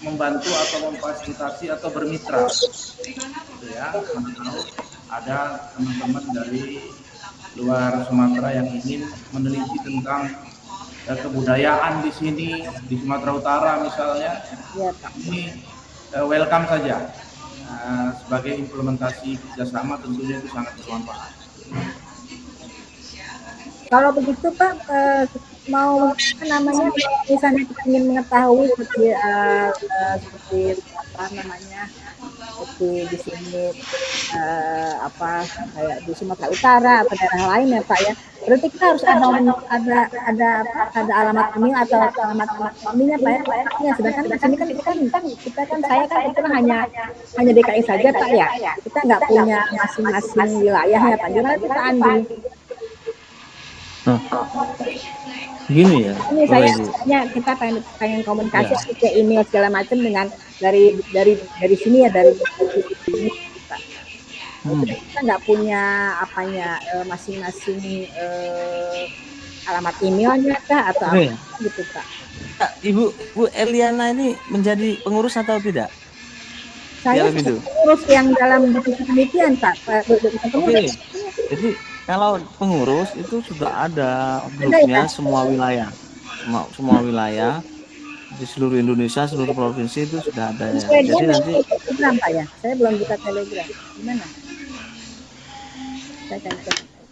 Speaker 4: membantu atau memfasilitasi atau bermitra, gitu ya. Kalau ada teman-teman dari luar Sumatera yang ingin meneliti tentang kebudayaan di sini di Sumatera Utara misalnya,
Speaker 5: Ya,
Speaker 4: ini welcome saja. Sebagai implementasi kerjasama tentunya itu sangat bermanfaat.
Speaker 5: kalau begitu Pak, mau apa namanya, misalnya kita ingin mengetahui seperti apa namanya, seperti di sini apa kayak di Sumatera Utara atau daerah lain ya Pak ya. Berarti kita harus ada alamat email atau alamat ininya Pak ya. Ya, sedangkan di sini kan kita kan saya kan itu hanya DKI saja Pak ya. Kita nggak punya masing-masing wilayahnya Pak. Gimana kita Andi?
Speaker 2: Gini ya,
Speaker 5: Ini
Speaker 2: Bapak
Speaker 5: saya
Speaker 2: Ibu.
Speaker 5: kita pengen komunikasi via email segala macam dengan dari sini ya dari sini Pak. Kita nggak punya masing-masing alamat emailnya kah atau apa gitu Pak.
Speaker 2: Bu Eliana ini menjadi pengurus atau tidak?
Speaker 5: Saya pengurus yang dalam divisi penelitian Pak.
Speaker 2: Oke. Jadi kalau pengurus itu sudah ada grupnya semua wilayah, semua wilayah di seluruh Indonesia, seluruh provinsi itu sudah ada ya. Jadi nanti
Speaker 5: Telegram Pak ya, saya belum buka Telegram. Gimana?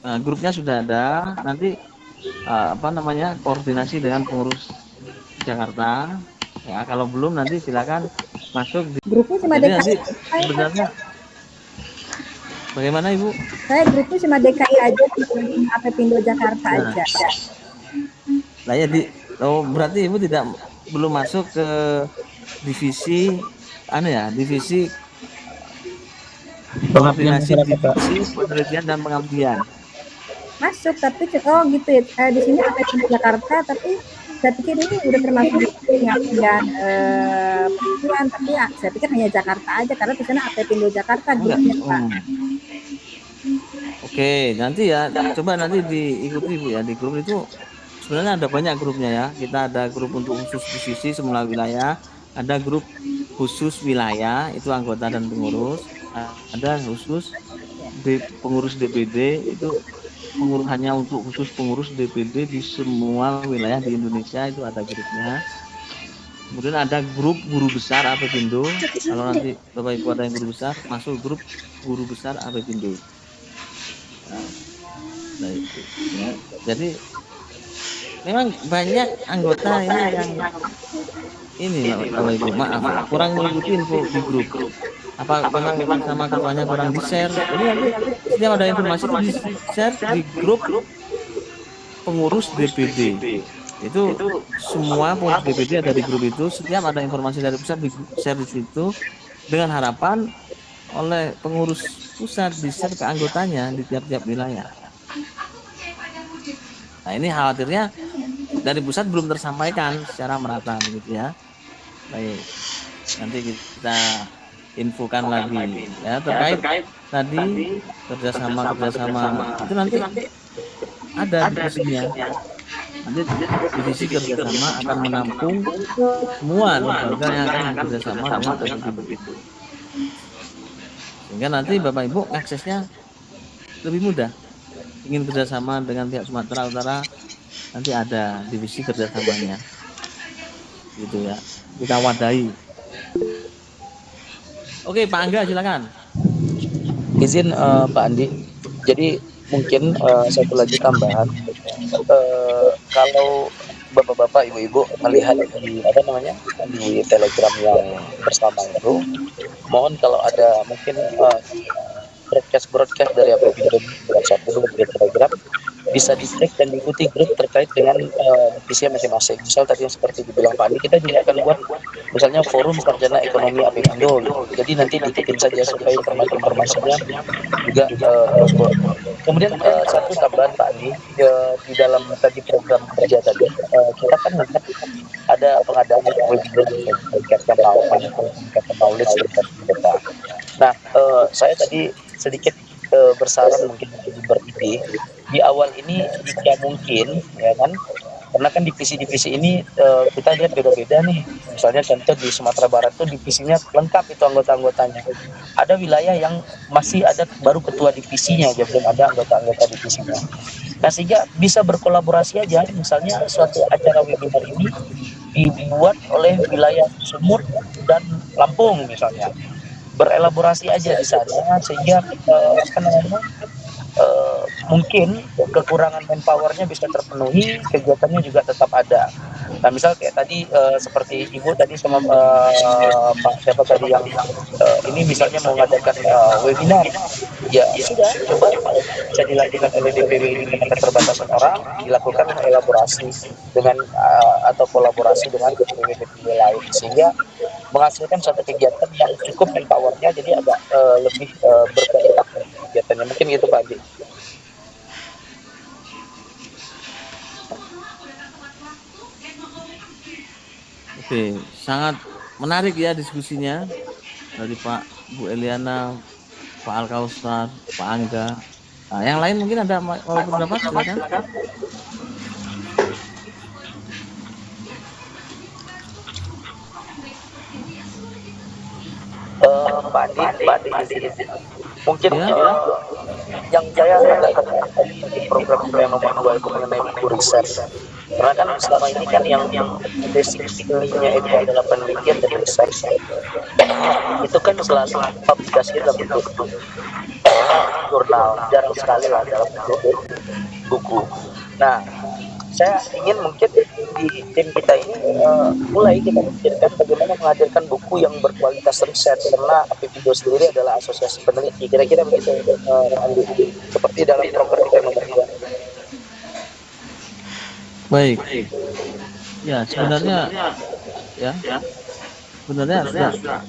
Speaker 2: Nah, grupnya sudah ada. Nanti koordinasi dengan pengurus Jakarta. Ya, kalau belum nanti silakan masuk di
Speaker 5: grupnya cuma DKI.
Speaker 2: Sebenarnya bagaimana Ibu?
Speaker 5: Saya grupnya cuma DKI aja, Apepindo Jakarta aja.
Speaker 2: Nah ya berarti Ibu belum masuk ke divisi divisi koordinasi divisi penelitian dan pengabdian.
Speaker 5: Masuk, tapi gitu ya. Di sini Apepindo Jakarta, tapi saya pikir ini udah termasuk pengabdian penelitian, tapi ya, saya pikir hanya Jakarta aja karena di sana Apepindo Jakarta grupnya Pak.
Speaker 2: Oke, nanti ya coba nanti diikuti Bu ya, di grup itu sebenarnya ada banyak grupnya ya. Kita ada grup untuk khusus divisi semua wilayah, ada grup khusus wilayah itu anggota dan pengurus, ada khusus pengurus DPD itu hanya untuk khusus pengurus DPD di semua wilayah di Indonesia itu ada grupnya. Kemudian ada grup guru besar Apepindo. Kalau nanti Bapak Ibu ada yang guru besar, masuk grup guru besar Apepindo. Nah, itu, ya. Jadi memang banyak anggota ini yang Bapak Ibu maaf kurang mengikuti info di grup. Apa memang sama ketuanya kurang di share? Jadi nanti setiap ada informasi itu di share di grup pengurus DPD. Itu semua pengurus DPD ada di grup itu. Setiap ada informasi dari pusat di share di situ dengan harapan oleh pengurus pusat di share ke anggotanya di tiap-tiap wilayah. Nah ini khawatirnya dari pusat belum tersampaikan secara merata begitu ya. Baik, nanti kita infokan lagi ya terkait tadi kerjasama itu nanti ada divisinya. Nanti divisi kerjasama akan menampung semua lembaga yang akan bekerjasama dengan Apepindo itu. Sehingga nanti Bapak Ibu aksesnya lebih mudah. Ingin kerjasama dengan pihak Sumatera Utara, nanti ada divisi kerjasamanya, gitu ya. Kita wadahi. Oke, Pak Angga silakan.
Speaker 1: Izin Pak Andi. Jadi mungkin satu lagi tambahan. Kalau bapak-bapak, ibu-ibu melihat di di Telegram yang bersama itu, mohon kalau ada mungkin broadcast dari Apepindo di WhatsApp grup di Telegram bisa dicek dan diikuti grup terkait dengan divisinya masing-masing. Misal tadi yang seperti dibilang Pak Andi, kita juga akan buat misalnya forum sarjana ekonomi Apepindo. Jadi nanti diikutin saja supaya informasinya juga terus. Kemudian satu tambahan Pak Andi, di dalam tadi program kerja tadi kita kan melihat ada pengadaan webinar meningkatkan knowledge tentang kita. Nah, saya tadi sedikit bersaran mungkin beride di awal ini jika mungkin, ya kan, karena kan divisi-divisi ini kita lihat beda-beda nih. Misalnya contoh di Sumatera Barat tuh divisinya lengkap itu anggota-anggotanya. Ada wilayah yang masih ada baru ketua divisinya aja, belum ada anggota-anggota divisinya. Nah, sehingga bisa berkolaborasi aja, misalnya suatu acara webinar ini dibuat oleh wilayah Sumut dan Lampung misalnya. Berelaborasi aja di sana sehingga apa namanya, mungkin kekurangan manpower-nya bisa terpenuhi, kegiatannya juga tetap ada. Nah, misal kayak tadi seperti Ibu tadi sama Pak siapa tadi yang ini misalnya mau mengadakan webinar, ya sudah coba bisa dilakukan oleh DPW ini dengan keterbatasan orang, dilakukan elaborasi dengan atau kolaborasi dengan DPW-DPW lain sehingga menghasilkan suatu kegiatan yang cukup manpower-nya jadi agak lebih berkualitas kegiatannya. Mungkin gitu Pak Adi.
Speaker 2: Oke, sangat menarik ya diskusinya dari Pak Bu Eliana, Pak Alkausar, Pak Angga. Nah, yang lain mungkin ada mau pendapat, silakan.
Speaker 1: Pak Adi, mungkin
Speaker 2: Ya.
Speaker 1: yang saya agak tertarik di program yang nomor 2 itu mengenai buku riset. Karena kan selama ini kan yang basicnya itu adalah penelitian dan riset. Itu kan selalu publikasi dalam bentuk jurnal, jarang sekali lah dalam bentuk buku. Nah, saya ingin mungkin di tim kita ini mulai kita pikirkan bagaimana menghadirkan buku yang berkualitas riset, karena APPIDO sendiri adalah asosiasi peneliti. Kira-kira begitu, Andi, seperti dalam program kita nomor 2.
Speaker 2: Baik. Ya, sebenarnya sudah.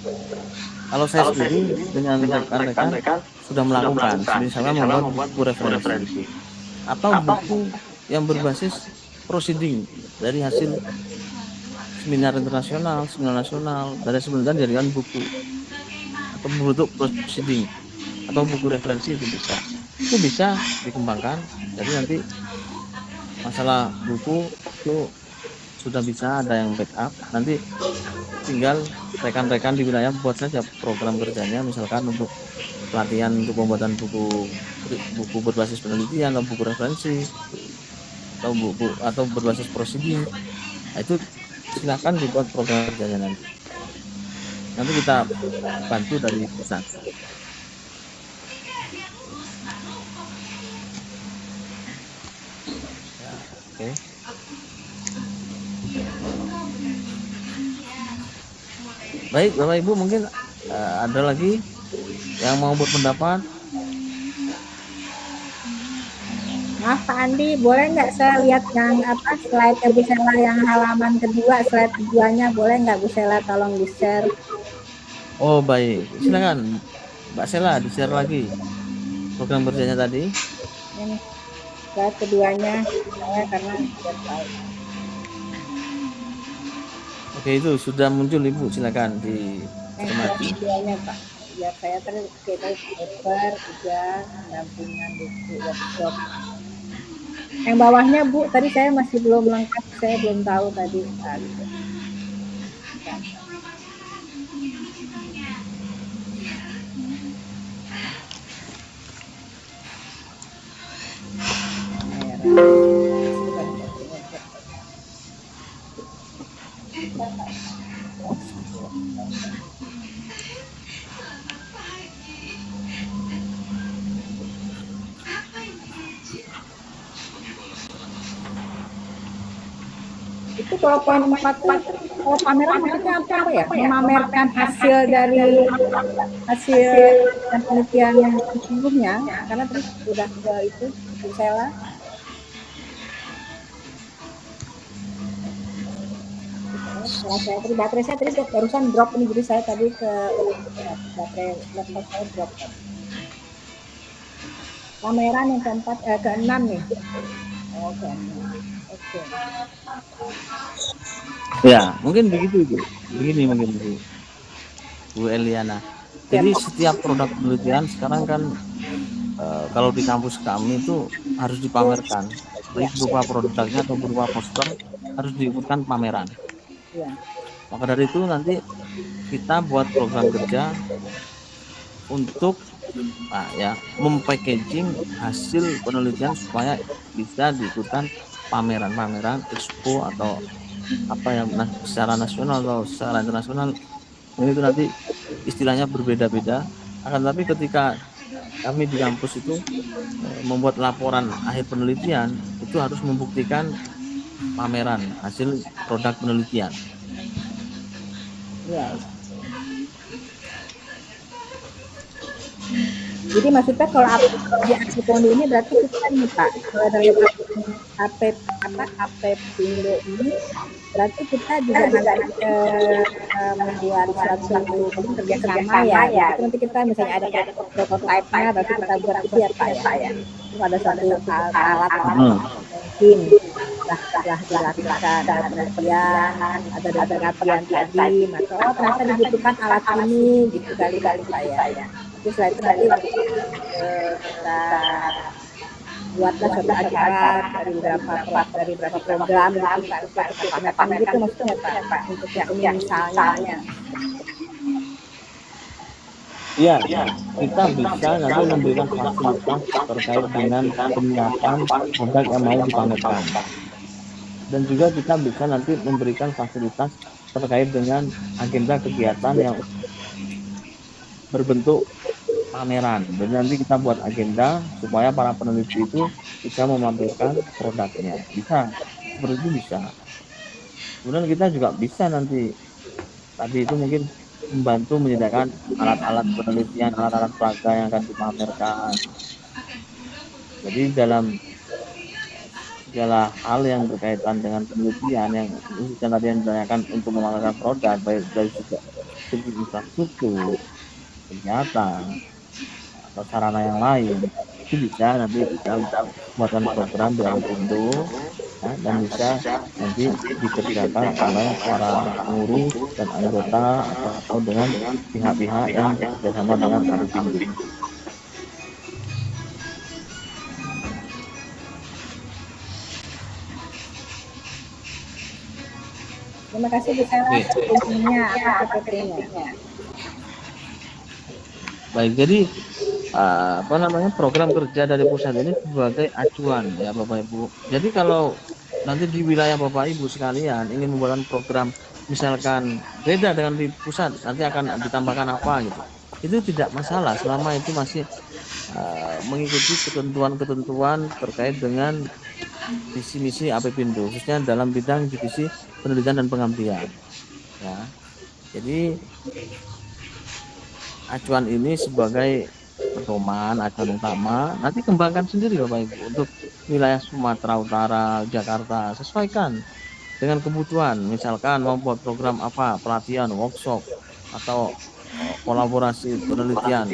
Speaker 2: Kalau saya sendiri dengan rekan-rekan sudah melakukan, misalnya membuat buku referensi atau buku yang berbasis proceeding dari hasil seminar internasional, seminar nasional, dari sebenarnya jadikan buku atau bentuk proceeding atau buku referensi itu bisa dikembangkan. Jadi nanti masalah buku itu sudah bisa ada yang backup, nanti tinggal rekan-rekan di wilayah buat saja program kerjanya, misalkan untuk pelatihan untuk pembuatan buku berbasis penelitian atau buku referensi atau buku atau berbasis proceeding. Nah, itu silakan dibuat program kerjanya nanti kita bantu dari pusat. Oke. Baik, Bapak Ibu, mungkin ada lagi yang mau berpendapat?
Speaker 5: Maaf Pak Andi, boleh nggak saya lihat yang slide Bu Sela yang halaman kedua, slide keduanya boleh nggak Bu Sela tolong di-share?
Speaker 2: Oh baik, silakan Mbak Sela di-share lagi program kerjanya tadi.
Speaker 5: Ini slide keduanya saya karena tidak tahu.
Speaker 2: Oke, itu sudah muncul Ibu, silakan dicermati.
Speaker 5: Keduanya Pak, biar saya terus kita paper juga pendampingan buku workshop. Yang bawahnya Bu, tadi saya masih belum lengkap, saya belum tahu tadi. Itu kalau poin 4 tuh, kalau pameran maksudnya apa ya? Memamerkan hasil dari hasil penelitian yang sebelumnya, karena terus udah ke itu Bu Sela. Saya tadi baterai saya tadi barusan drop ini, jadi saya tadi ke baterai laptop saya drop. Pameran yang keempat, ke-6 nih. Oh, ke-6. Oke.
Speaker 2: Ya, mungkin begitu Bu. Begini mungkin Bu Eliana. Jadi setiap produk penelitian sekarang kan kalau di kampus kami itu harus dipamerkan, baik berupa produknya atau berupa poster harus diikutkan pameran.
Speaker 5: Ya.
Speaker 2: Maka dari itu nanti kita buat program kerja untuk mempackaging hasil penelitian supaya bisa diikutkan pameran-pameran, expo atau apa yang secara nasional atau secara internasional. Itu nanti istilahnya berbeda-beda. Akan tapi ketika kami di kampus itu membuat laporan akhir penelitian, itu harus membuktikan pameran hasil produk penelitian.
Speaker 5: Ya. Jadi maksudnya kalau di Aksiponi ini berarti kita nih Pak, kalau dari APPindo ini berarti kita juga membuat suatu kerjasama ya. Itu nanti kita misalnya ada prototipe-nya, berarti kita buat itu ya Pak ya. Itu ada suatu alat mungkin setelah dilakukan penelitian, ada penelitian tadi, maka ternyata dibutuhkan alat ini gitu kali-kali Pak ya. Terus setelah itu nanti kita buatlah suatu acara dari beberapa program untuk pamerkan gitu maksudnya Pak untuk yang misalnya.
Speaker 2: Iya, kita bisa nanti memberikan fasilitas terkait dengan penyiapan produk yang mau dipamerkan. Dan juga kita bisa nanti memberikan fasilitas terkait dengan agenda kegiatan yang berbentuk pameran. Dan nanti kita buat agenda supaya para peneliti itu bisa memamerkan produknya. Bisa, seperti itu bisa. Kemudian kita juga bisa nanti, tadi itu mungkin membantu menyediakan alat-alat penelitian, alat-alat peraga yang akan dipamerkan. Jadi dalam segala hal yang berkaitan dengan penelitian yang khususnya tadi yang ditanyakan untuk memamerkan produk, baik dari segi infrastruktur, kegiatan, atau sarana yang lain, itu bisa nanti kita buatkan program di Apindo ya, dan bisa nanti dikerjakan oleh para pengurus dan anggota atau dengan pihak-pihak yang bersama dengan Apindo.
Speaker 5: Terima kasih Bu Sarah intinya PPT-nya.
Speaker 2: Baik, jadi program kerja dari pusat ini sebagai acuan ya Bapak Ibu. Jadi kalau nanti di wilayah Bapak Ibu sekalian ingin membuat program misalkan beda dengan di pusat, nanti akan ditambahkan apa gitu, itu tidak masalah selama itu masih mengikuti ketentuan-ketentuan terkait dengan visi misi APPindo, khususnya dalam bidang divisi penelitian dan pengabdian ya. Jadi acuan ini sebagai pedoman, acuan utama, nanti kembangkan sendiri Bapak Ibu untuk wilayah Sumatera Utara, Jakarta, sesuaikan dengan kebutuhan. Misalkan mau buat program apa, pelatihan, workshop, atau kolaborasi penelitian,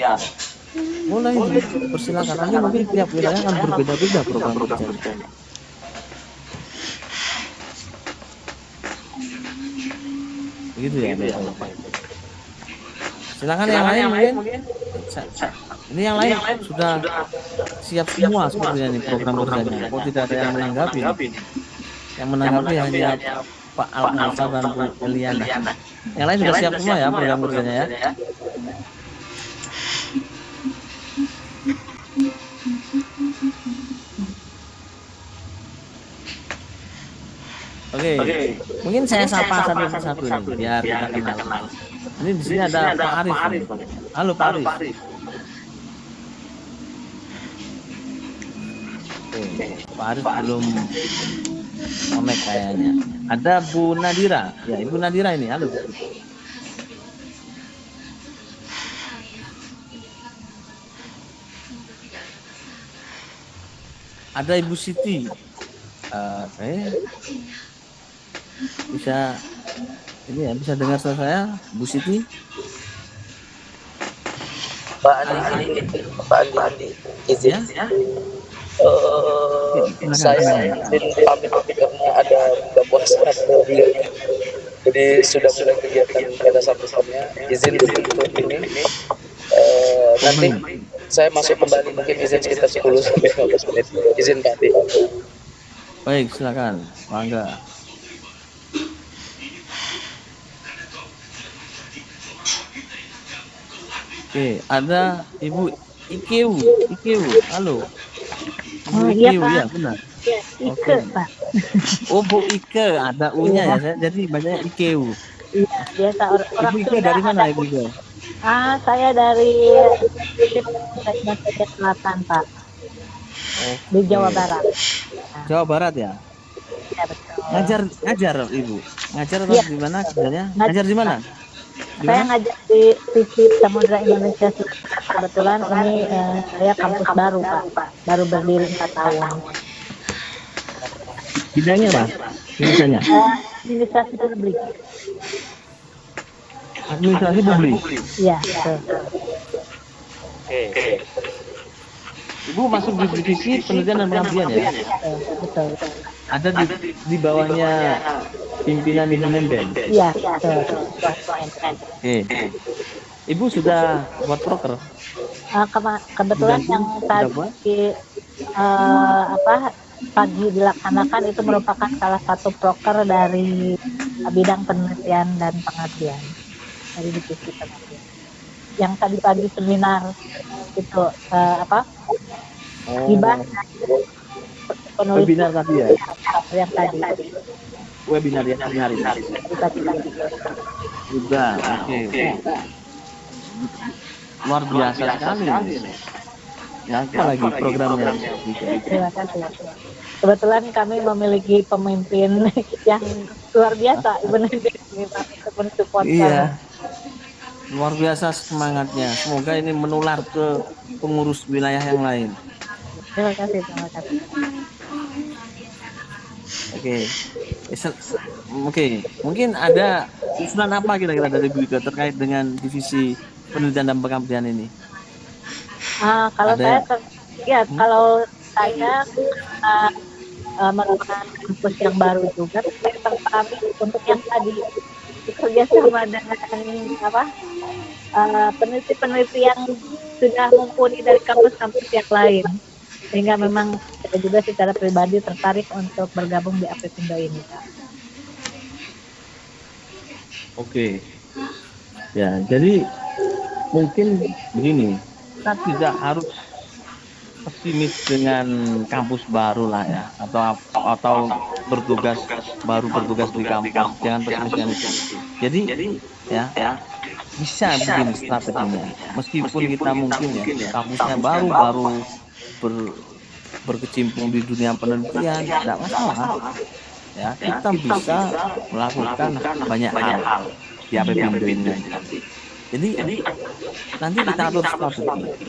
Speaker 2: mulai persilakan. Nanti mungkin tiap wilayah akan berbeda-beda program kerja. Begitu ya Bapak. Silakan yang lain mungkin. Ini yang lain sudah siap semua sepertinya nih program kerjanya. Kok tidak ada yang menanggapi? Yang menanggapi hanya Pak Almansa dan Bu Eliana. Yang lain sudah siap semua ya program kerjanya ya. Oke. Mungkin saya sapa satu persatu nih biar kita kenal. Ini di sini ada Pak Arif. Halo Pak Arif. Pak Arif belum connect kayaknya. Ada Bu Nadira. Ya, Ibu Nadira ini. Halo. Ada Ibu Siti. Bisa ini ya, bisa dengar suara saya, Bu Siti?
Speaker 1: Pak Andi, izin ya? Saya izin pamit karena ada buka puasa jadi sudah mulai kegiatan pada sampai izin untuk ini nanti Saya masuk kembali, mungkin izin sekitar 10 sampai 15 menit. Izin Pak Ati.
Speaker 2: Baik, silakan. Mangga. Oke, ada Ibu Ikeu. Halo. Ibu
Speaker 6: Oh iya
Speaker 2: Ikeu,
Speaker 6: Pak,
Speaker 2: ya benar.
Speaker 6: ya,
Speaker 2: Oke.
Speaker 6: Ike Pak.
Speaker 2: Oh, Bu Ike, ada U-nya
Speaker 6: Iya,
Speaker 2: ya. Saya jadi bacanya Ikeu.
Speaker 6: iya biasa orang
Speaker 2: Ibu Ike
Speaker 6: Sunda
Speaker 2: dari mana
Speaker 6: ada.
Speaker 2: Ibu Ike?
Speaker 6: Saya dari Kalimantan Selatan Pak, di Jawa
Speaker 2: Oke.
Speaker 6: Barat.
Speaker 2: Jawa Barat ya.
Speaker 6: Iya betul.
Speaker 2: Ngajar Ibu. Ngajar atau
Speaker 6: Iya,
Speaker 2: di mana kerjanya?
Speaker 6: ngajar,
Speaker 2: Ngajar di mana? Di
Speaker 6: saya
Speaker 2: mana?
Speaker 6: ngajar di FISIP Samudra Indonesia Selatan. Kebetulan ini saya kampus baru Pak, baru berdiri 4 tahun.
Speaker 2: Bidangnya apa? Jurusannya?
Speaker 6: Administrasi publik.
Speaker 2: Administrasi publik.
Speaker 6: Iya betul.
Speaker 2: Ibu masuk di divisi penelitian dan pengabdian ya?
Speaker 6: Betul.
Speaker 2: Ada di bawahnya pimpinan BEM.
Speaker 6: Iya betul.
Speaker 2: Oke. Ibu sudah buat proker?
Speaker 6: Kebetulan
Speaker 2: Sudah
Speaker 6: yang
Speaker 2: sudah buat?
Speaker 6: tadi pagi dilaksanakan itu merupakan salah satu proker dari bidang penelitian dan pengabdian dari divisi pengabdian. Yang tadi pagi seminar itu dibahas penulis
Speaker 2: Webinar tadi ya?
Speaker 6: yang tadi
Speaker 2: Webinar ya hari ini.
Speaker 6: pagi.
Speaker 2: Sudah, oke. Luar biasa sekali. Ya, apalagi programnya.
Speaker 6: Terima kasih. Kebetulan kami memiliki pemimpin yang luar biasa, benar-benar mensupport kami.
Speaker 2: Iya. Luar biasa semangatnya. Semoga ini menular ke pengurus wilayah yang lain.
Speaker 6: Terima kasih.
Speaker 2: Oke. Oke. Mungkin ada usulan apa kira-kira dari Bu Ika terkait dengan divisi penelitian dan pengabdian ini?
Speaker 6: Kalau
Speaker 2: Ada-
Speaker 6: kalau saya merupakan kampus yang baru juga, saya tertarik untuk yang tadi bekerja sama dengan peneliti-peneliti yang sudah mumpuni dari kampus-kampus yang lain, sehingga memang saya juga secara pribadi tertarik untuk bergabung di Apipindo ini.
Speaker 2: Oke. Ya, jadi mungkin begini, kita tidak harus pesimis dengan kampus baru lah ya, atau bertugas di kampus, jangan pesimis dengan itu. Jadi ya bisa begini strateginya, meskipun kita mungkin ya kampusnya baru berkecimpung di dunia penelitian, tidak masalah ya, kita bisa melakukan banyak hal di Apipindo ini. Jadi nanti kita atur strategi.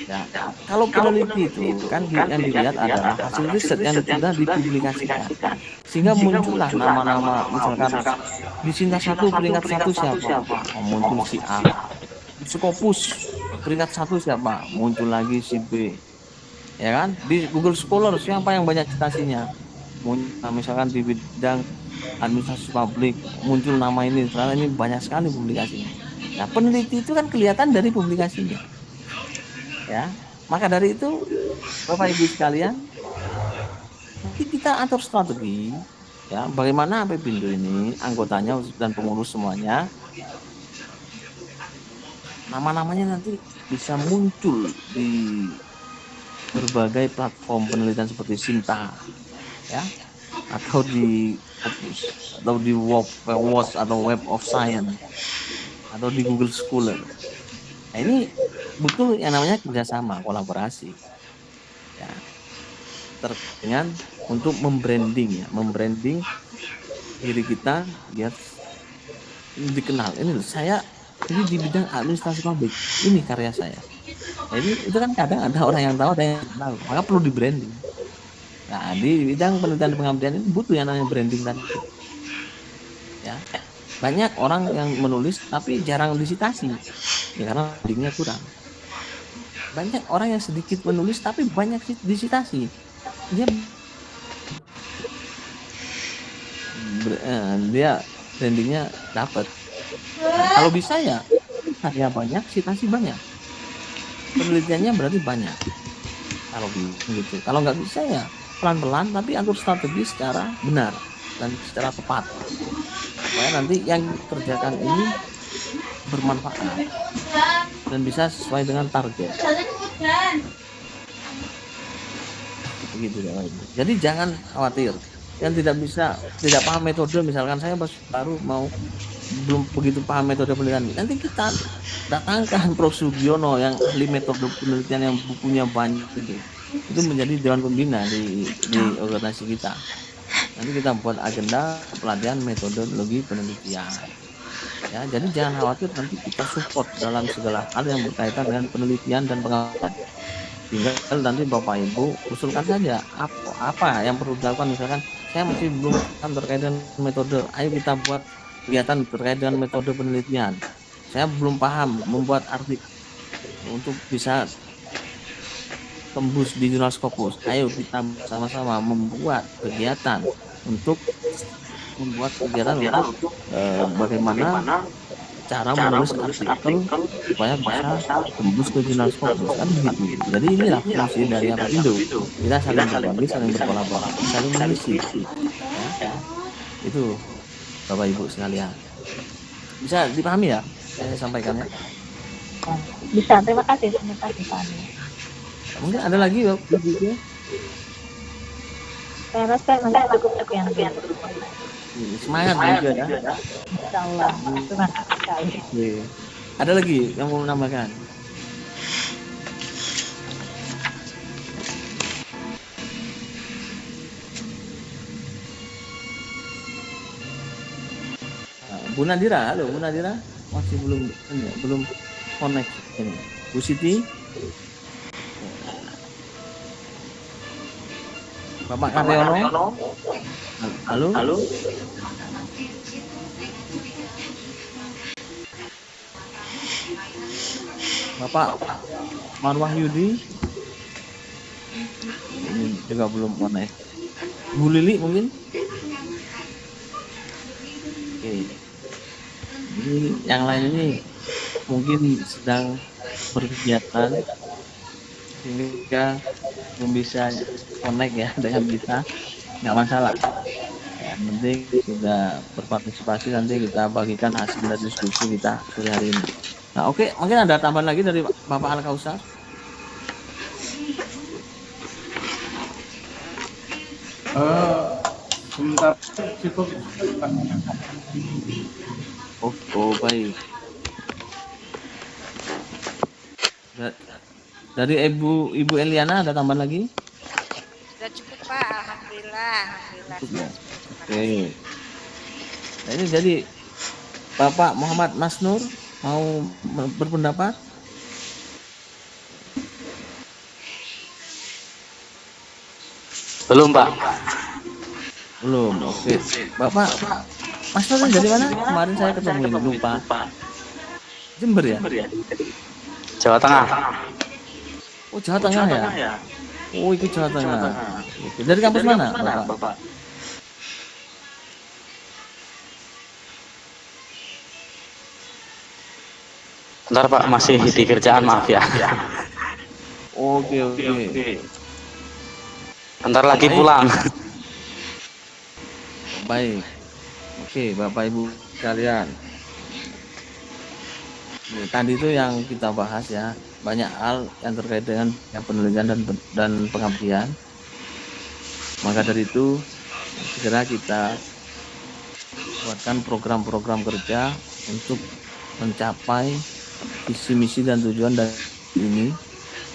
Speaker 2: Ya, kalau peneliti itu kan yang dilihat adalah hasil riset yang sudah dipublikasikan, sehingga muncullah nama-nama, misalkan di Sinta 1 peringkat 1 siapa? Muncul si A. Di Scopus peringkat 1 siapa? Muncul lagi si B. Ya kan? Di Google Scholar siapa yang banyak citasinya? Misalkan di bidang administrasi publik muncul nama ini, karena ini banyak sekali publikasinya. Nah, peneliti itu kan kelihatan dari publikasinya. Ya, maka dari itu Bapak Ibu sekalian, nanti kita atur strategi ya, bagaimana Apipindo ini anggotanya dan pengurus semuanya, nama-namanya nanti bisa muncul di berbagai platform penelitian seperti Sinta ya, atau di Opus, atau di WOS atau Web of Science, atau di Google Scholar. Nah, ini butuh yang namanya kerjasama, kolaborasi ya, dengan untuk membranding diri kita biar dikenal. Ini saya ini di bidang administrasi publik, ini karya saya. Nah, ini itu kan kadang ada orang yang tahu, ada yang tahu, maka perlu di branding. Nah, di bidang penelitian pengabdian ini butuh yang namanya branding tadi ya. Banyak orang yang menulis tapi jarang disitasi ya, karena brandingnya kurang. Banyak orang yang sedikit menulis tapi banyak disitasi, dia brandingnya dapat. Kalau bisa ya banyak, citasi banyak. penelitiannya berarti banyak. Kalau gitu, kalau nggak bisa ya pelan-pelan tapi atur strategi secara benar dan secara tepat supaya nanti yang kerjakan ini bermanfaat dan bisa sesuai dengan target. Begitu ya. Jadi jangan khawatir yang tidak paham metode, misalkan saya baru belum begitu paham metode penelitian, nanti kita datangkan Prof. Sugiono yang ahli metode penelitian yang bukunya banyak itu menjadi dewan pembina di organisasi kita. Nanti kita buat agenda pelatihan metodologi penelitian. Ya, jadi jangan khawatir, nanti kita support dalam segala hal yang berkaitan dengan penelitian dan pengamatan. Tinggal nanti Bapak Ibu usulkan saja apa yang perlu dilakukan. Misalkan saya masih belum terkait dengan metode, ayo kita buat kegiatan terkait dengan metode penelitian. Saya belum paham membuat artikel untuk bisa tembus di jurnal Scopus. Ayo kita sama-sama membuat kegiatan untuk bagaimana cara menulis artikel supaya bisa tembus ke jurnal Scopus, kan begitu. Jadi inilah fungsi dari Apindo. Kita saling berbagi, saling berkolaborasi, saling mengisi. Ya. Itu Bapak Ibu sekalian. Bisa dipahami ya saya sampaikan ya?
Speaker 6: Bisa, terima kasih Pak.
Speaker 2: Mungkin ada lagi ya?
Speaker 6: Saya rasa cukup yang
Speaker 2: semangat juga ya.
Speaker 6: Insya Allah. Terima kasih.
Speaker 2: Ada lagi yang mau menambahkan? Bu Nadira, halo Bu Nadira, masih belum connect ini. Bu Siti, Bapak Karyono, halo. Bapak Marwah Yudi, ini juga belum connect. Bu Lili mungkin? Oke. Ini yang lain ini mungkin sedang berkegiatan sehingga belum bisa connect ya dengan kita, nggak masalah. Yang penting sudah berpartisipasi, nanti kita bagikan hasil dari diskusi kita sore hari ini. Nah, oke, mungkin ada tambahan lagi dari Bapak Al-Kausar.
Speaker 4: Sebentar cukup.
Speaker 2: Oh, baik. Dari Ibu Eliana ada tambahan lagi?
Speaker 7: Sudah cukup Pak, alhamdulillah.
Speaker 2: Cukup. Oke. Nah, ini jadi Bapak Muhammad Masnur mau berpendapat?
Speaker 8: Belum Pak.
Speaker 2: Belum. Oke. Bapak Masnur dari mana? Kemarin saya ketemu ini, lupa. Jember ya?
Speaker 8: Jawa Tengah.
Speaker 2: Oh, Jawa Tengah ya? Oh, itu Jawa Tengah. Oke. Dari kampus mana, Bapak?
Speaker 8: Bentar Pak, masih di kerjaan, maaf ya.
Speaker 2: Oke.
Speaker 8: Bentar lagi pulang.
Speaker 2: Baik. Oke, Bapak Ibu sekalian. Tadi itu yang kita bahas ya, banyak hal yang terkait dengan penelitian dan pengabdian. Maka dari itu segera kita buatkan program-program kerja untuk mencapai visi misi dan tujuan dari ini.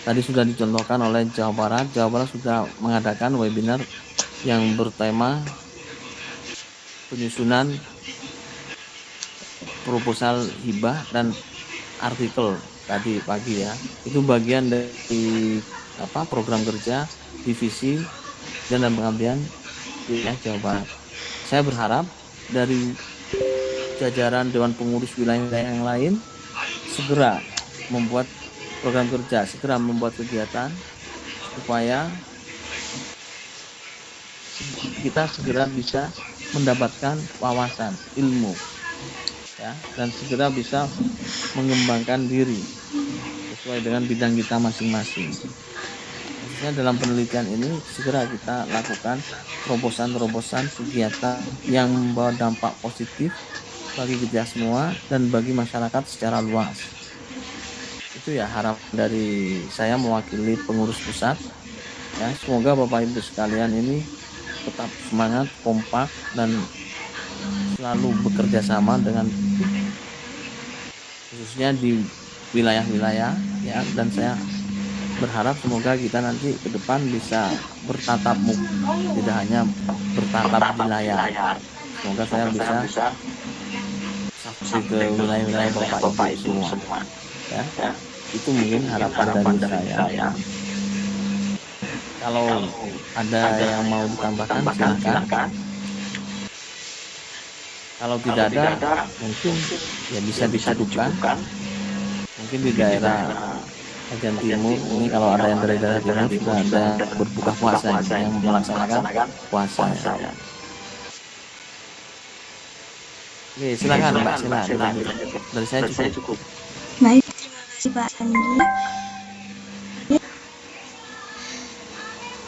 Speaker 2: Tadi sudah dicontohkan oleh Jawa Barat. Jawa Barat sudah mengadakan webinar yang bertema penyusunan proposal hibah dan artikel tadi pagi ya. Itu bagian dari program kerja divisi dan pengabdian wilayah Jawa Barat. Saya berharap dari jajaran Dewan Pengurus wilayah yang lain segera membuat program kerja, segera membuat kegiatan supaya kita segera bisa mendapatkan wawasan ilmu ya, dan segera bisa mengembangkan diri sesuai dengan bidang kita masing-masing. Khususnya dalam penelitian ini segera kita lakukan terobosan-terobosan kegiatan yang membawa dampak positif bagi kita semua dan bagi masyarakat secara luas. Itu ya harapan dari saya mewakili pengurus pusat. Ya, semoga Bapak Ibu sekalian ini tetap semangat, kompak, dan selalu bekerja sama dengan khususnya di wilayah-wilayah ya, dan saya berharap semoga kita nanti ke depan bisa bertatap muka, tidak hanya bertatap di layar. Semoga saya bisa saksi ke wilayah-wilayah Bapak Ibu semua. Ya, itu mungkin harapan dari saya. Kalau ada yang mau ditambahkan silakan. Kalau tidak ada, mungkin ya bisa dicukupkan. Mungkin di daerah bagian timur ini kalau ada yang dari daerah timur sudah ada berbuka puasa yang melaksanakan puasa. Ya. Oke, silakan Mbak, silakan. Dari saya cukup.
Speaker 3: Baik, terima kasih Pak Sandi.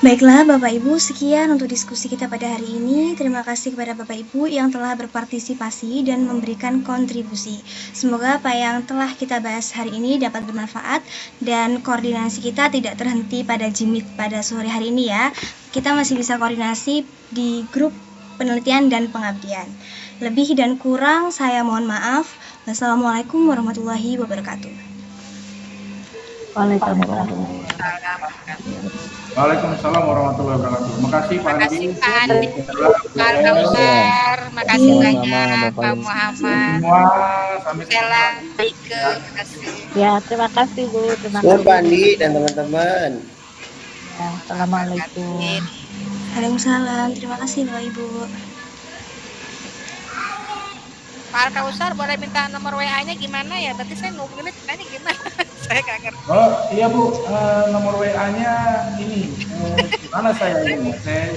Speaker 3: Baiklah Bapak Ibu, sekian untuk diskusi kita pada hari ini. Terima kasih kepada Bapak Ibu yang telah berpartisipasi dan memberikan kontribusi. Semoga apa yang telah kita bahas hari ini dapat bermanfaat dan koordinasi kita tidak terhenti pada Jimit pada sore hari ini ya. Kita masih bisa koordinasi di grup penelitian dan pengabdian. Lebih dan kurang saya mohon maaf. Wassalamualaikum warahmatullahi wabarakatuh.
Speaker 4: Waalaikumsalam warahmatullahi wabarakatuh. Terima kasih Pak Andi.
Speaker 7: Pak Andi, Pak Kausar, makasih banyak Pak Muhammad.
Speaker 4: Semua sampai
Speaker 7: Assalamualaikum. Terima kasih.
Speaker 6: Ya, terima kasih Bu. Terima
Speaker 9: Semua
Speaker 6: kasih.
Speaker 9: Pak Andi dan teman-teman.
Speaker 6: Ya, Assalamualaikum.
Speaker 3: Waalaikumsalam. Terima kasih Bapak Ibu.
Speaker 7: Pak Kausar boleh minta nomor WA-nya gimana ya? Berarti saya ngubunginnya caranya gimana? Saya nggak ngerti.
Speaker 4: Oh iya Bu, nomor WA-nya ini. Mana saya ini? Saya